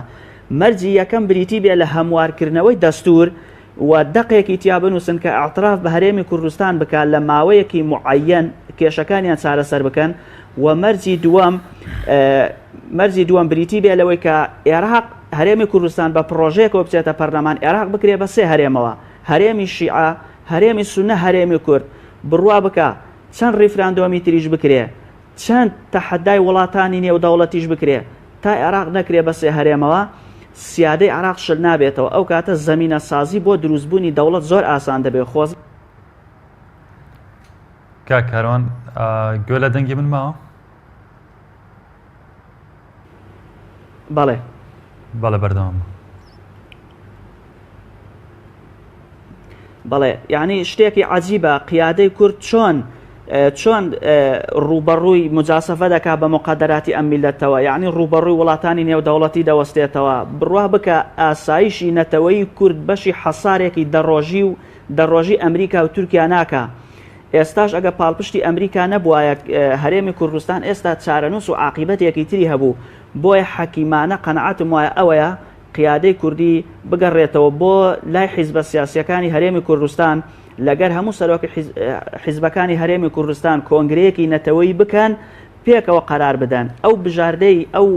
مەرجی یەکەم بریتی بێ لە هەموارکردنەوەی دەستور و دەقێکی تیا بنووسن کە ئاعتراف بە هەرێمی کوردستان بکات لە ماوەیەکی معەیەن کێشەکانیان چارەسەر بکەن و مەرجی دووەم بریتی بێ لەوەی کە عێراق هەرێمی کوردستان بە پرۆژەیەکەوە بچێتە پەرلەمان عێراق بکرێ بە سێ هەرێمەوە هەرێمی شیعە هەرێمی سونە هەرێمی کورد بڕوا بکە چەند ڕیفراندۆمی تریش بکرێ چەند تەحەدای وڵاتانی نێودەوڵەتیش بکرێ تا عێراق نەکرێ بە سێ هەرێمەوە سیادەی عێراق شل نابێتەوە ئەو کاتە زەمینە سازی بۆ دروستبوونی دەوڵەت زۆر ئاسان دەبێت خۆز کاکەڕۆن گوێ لە دەنگی من ماوە بەڵێ بەردەوام بەڵێ یعنی شتێکی عجیبە قیادەی کورد چۆن ڕوبەڕووی مجاسەفە دەکا بە مقەدەراتی ئەم میلەتەوە یعنی ڕوبەڕووی وڵاتانی نێودەوڵەتی دەوەستێتەوە بڕوا بکە ئاسایشی نەتەوەی کورد بەشی حەسارێکی دەڕۆژی ئەمریکا و تورکیا ناکە ئێستاش ئەگە پاڵپشتی ئەمریکا نەبووایە هەرێمی کوردستان ئێستا چارەنووس و عاقیبەتێکی تری هەبوو بۆیە حەکیمانە قەنەعەتم وایە ئەوەیە قیادەی کوردی بگەڕێتەوە بۆ لای حیزبە سیاسیەکانی هەرێمی کوردستان لەگەر هەموو سەرۆکی حیزبەکانی هەرێمی کوردستان کۆنگرەیەکی نەتەوەی بکەن پێکەوە قەرار بدەن ئەو بژاردەی ئەو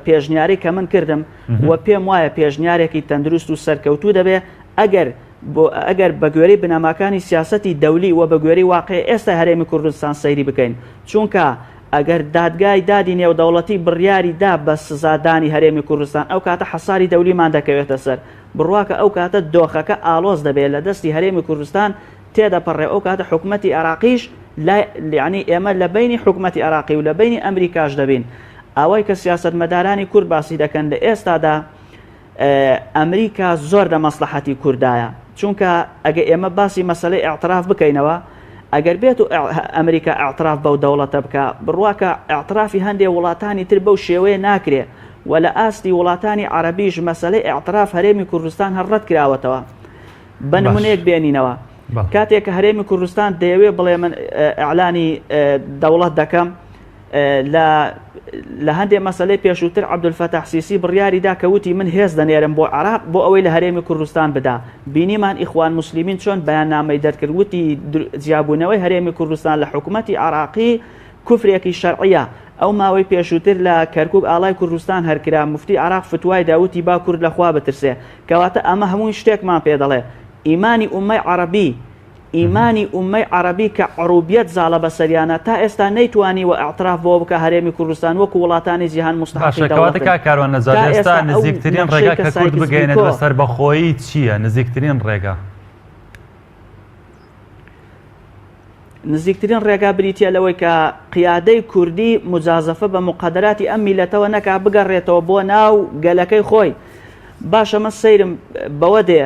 پێشنیاری کە من کردم و پێم وایە پێشنیارێکی تەندروست و سەرکەوتوو دەبێ ئەگەر بە گوێرەی بنەماکانی سیاسەتی دەولی و بە گوێرەی واقع ئێستا هەرێمی کوردستان سەیری بکەین چونکە ئەگەر دادگای دادی نێودەوڵەتی بڕیاری دا بە سزادانی هەرێمی کوردستان ئەو کاتە حەساری دەولیمان دەکەوێتە سەر بڕواکە ئەو کاتە دۆخەکە ئالۆز دەبێت لە دەستی هەرێمی کوردستان تێدەپەڕێ ئەو کاتە حکومەتی عێراقیش یعنی ئێمە لە بینی حکومەتی عێراقی و لە بینی ئەمریکاش دەبین ئەوەی کە سیاسەتمەدارانی کورد باسی دەکەن لە ئێستادا ئەمریکا زۆر لە مەسلحەتی کوردایە چونکە ئەگە ئێمە باسی مەسەلەی ئاعتراف بکەینەوە ئەگەر بێت و ئەمریکا ئاعتراف بەو دەوڵەتە بکە بڕواکە ئاعترافی هەندێک وڵاتانی تر بەو شێوەیە ناکرێ و لە ئاستی وڵاتانی عەرەبیش مەسەلەی ئاعتراف هەرێمی کوردستان هەڕەت کراوەتەوە بە نمونەیەک بێنینەوە کاتێک کە هەرێمی کوردستان دەیەوێت بڵێ من ئەعلانی دەوڵەت دەکەم لە هەندێک مەسەلەی پێشووتر عەبدولفەتاح سیسی بڕیاری دا کەوتی من هێز دەنێرم بۆ عێراق بۆ ئەوەی لە هەرێمی کوردستان بدا بینیمان ئیخوان موسلیمین چۆن بەیاننامەی دەرکرد وتی جیابوونەوەی هەرێمی کوردستان لە حکوومەتی عێراقی کوفرێکی شەرعیە ئەو ماوەی پێشووتر لە کەرکوب ئاڵای کوردستان هەرکرا مفتی عێراق فتوای داوتی با کورد لەخوا بترسێ کەواتە ئەمە هەمووی شتێکمان پێ دەڵێ ئیمانی ئومەی عەرەبی ئیمانی ئومەی عەرەبی کە عروبیەت زاڵە بەسەریانە تا ئێستا نەیتوانی و ئاعتراف بۆ بکە هەرێمی کوردستان وەکو وڵاتانی جیهان مستحقی دەوڵەت کاروان نەزار ئێستا نزیکترین ڕێگا کە کورد بگەێنێت بەسەر بەخۆیی چییە نزیکترین ڕێگا نزیکترین ڕێگا بریتە لەوەی کە قیادەی کوردی مجازەفە بە مقەدەراتی ئەم میلەتەوە نەکا بگەڕێتەوە بۆ ناو گەلەکەی خۆی باشە من سەیرم بەوە دێ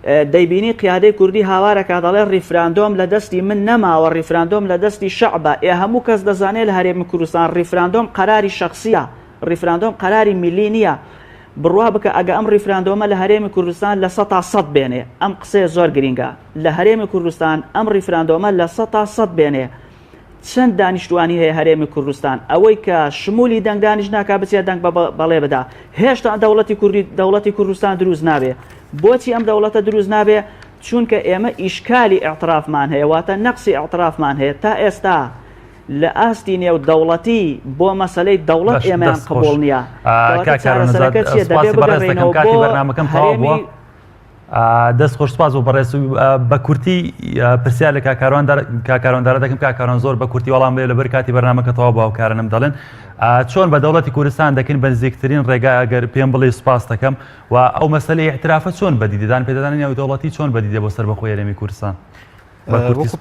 دەیبینی قیادەی کوردی هاوارەکە دەڵێ ڕیفراندۆم لە دەستی من نەماوە ڕیفراندۆم لە دەستی شەعبە هەموو کەس دەزانێت لە هەرێمی کوردستان ڕیفراندۆم قەراری شەخصیە ڕیفراندۆم قەراری میلی نییە بڕوا بکە ئەگە ئەم ڕیفراندۆمە لە هەرێمی کوردستان لە 100 بێنێ ئەم قسەیە زۆر گرینگە لە هەرێمی کوردستان ئەم ڕیفراندۆمە لە 100 بێنێ چەند دانیشتوانی هەیە هەرێمی کوردستان ئەوەی کە شمولی دەنگ دانیش ناکا بچێت دەنگ بەڵێ بدا هێشتا دەوڵەتی کوردستان دروست نابێ بۆچی ئەم دەوڵەتە دروست نابێ چونکە ئێمە ئیشکالی ئاعترافمان هەیە واتە نەقسی ئاعترافمان هەیە تا ئێستا لە ئاستی نێو دەوڵەتی بۆ مەسەلەی دەوڵەت ئێمەیان قبوڵ نییە دەست خۆش سپاس و بەڕێز بە کورتی پرسیار لە کاکارواندارە دەکەم کاکارۆن زۆر بە کورتی وەڵام بێ لەبەر کاتی بەرنامەکە تەواو باوکارانم دەڵێن چۆن بە دەوڵەتی کوردستان دەکەین بەنزیکترین ڕێگا ئەگەر پێم بڵێ سوپاس دەکەم و ئەو مەسلەی احترافە چۆن بەدیدەدان پێدەدان نێو دەوڵەتی چۆن بەدیدە بۆ سەر بەخۆی هەرێمی کوردستان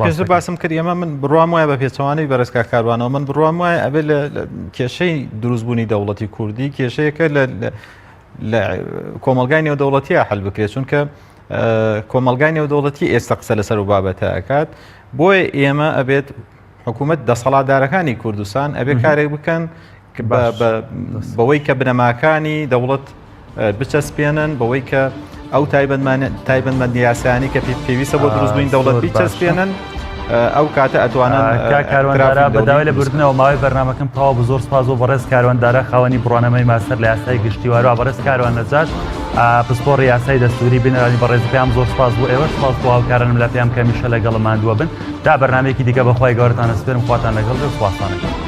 پێش باسم کرد ئێمە من بڕوام وایە بە پێچەوانەی بەڕێزکا کاروانەوە من بڕوام وایە ئەبێ لە کێشەی دروستبوونی دەوڵەتی کوردی کێشەیەکە لە کۆمەلگای نێودەوڵەتیە حەل بکرێت چونکە کۆمەلگای نێودەوڵەتی ئێستا قسە لەسەر و بابەتە ئەکات بۆیە ئێمە ئەبێت حکوومەت دەسەڵاتدارەکانی کوردستان ئەبێ کارێک بکەن بەوەی کە بنەماکانی دەوڵەت بچەسپێنن بەوەی کە ئەو تایبەتمەندی یاسانی کە پێویستە بۆ دروستبووین دەوڵەت بیچەسپێنن ئەو کاتە ئەتوانن کارواندارە بەداوای لە بردنەوە ماوەی بەرنامەکەم تەواو بە زۆر سپاس بۆ بەڕێز کارواندارە خاوەنی بڕوانەمەی ماستەر لە یاسای گشتیوارەوە بەڕێز کاروان نەجات پسپۆڕی یاسای دەستوری بینەرانی بەڕێز پێیان زۆر سپاس بۆ ئێوە سپاس بۆ هاوکارانم لە پێیان کە میشە لەگەڵ ماندووە بن تا بەرنامەیەکی دیکە بەخوای گەورەتان ئەسپێرم خواتان لەگەڵ بێ سوپاسانەکەم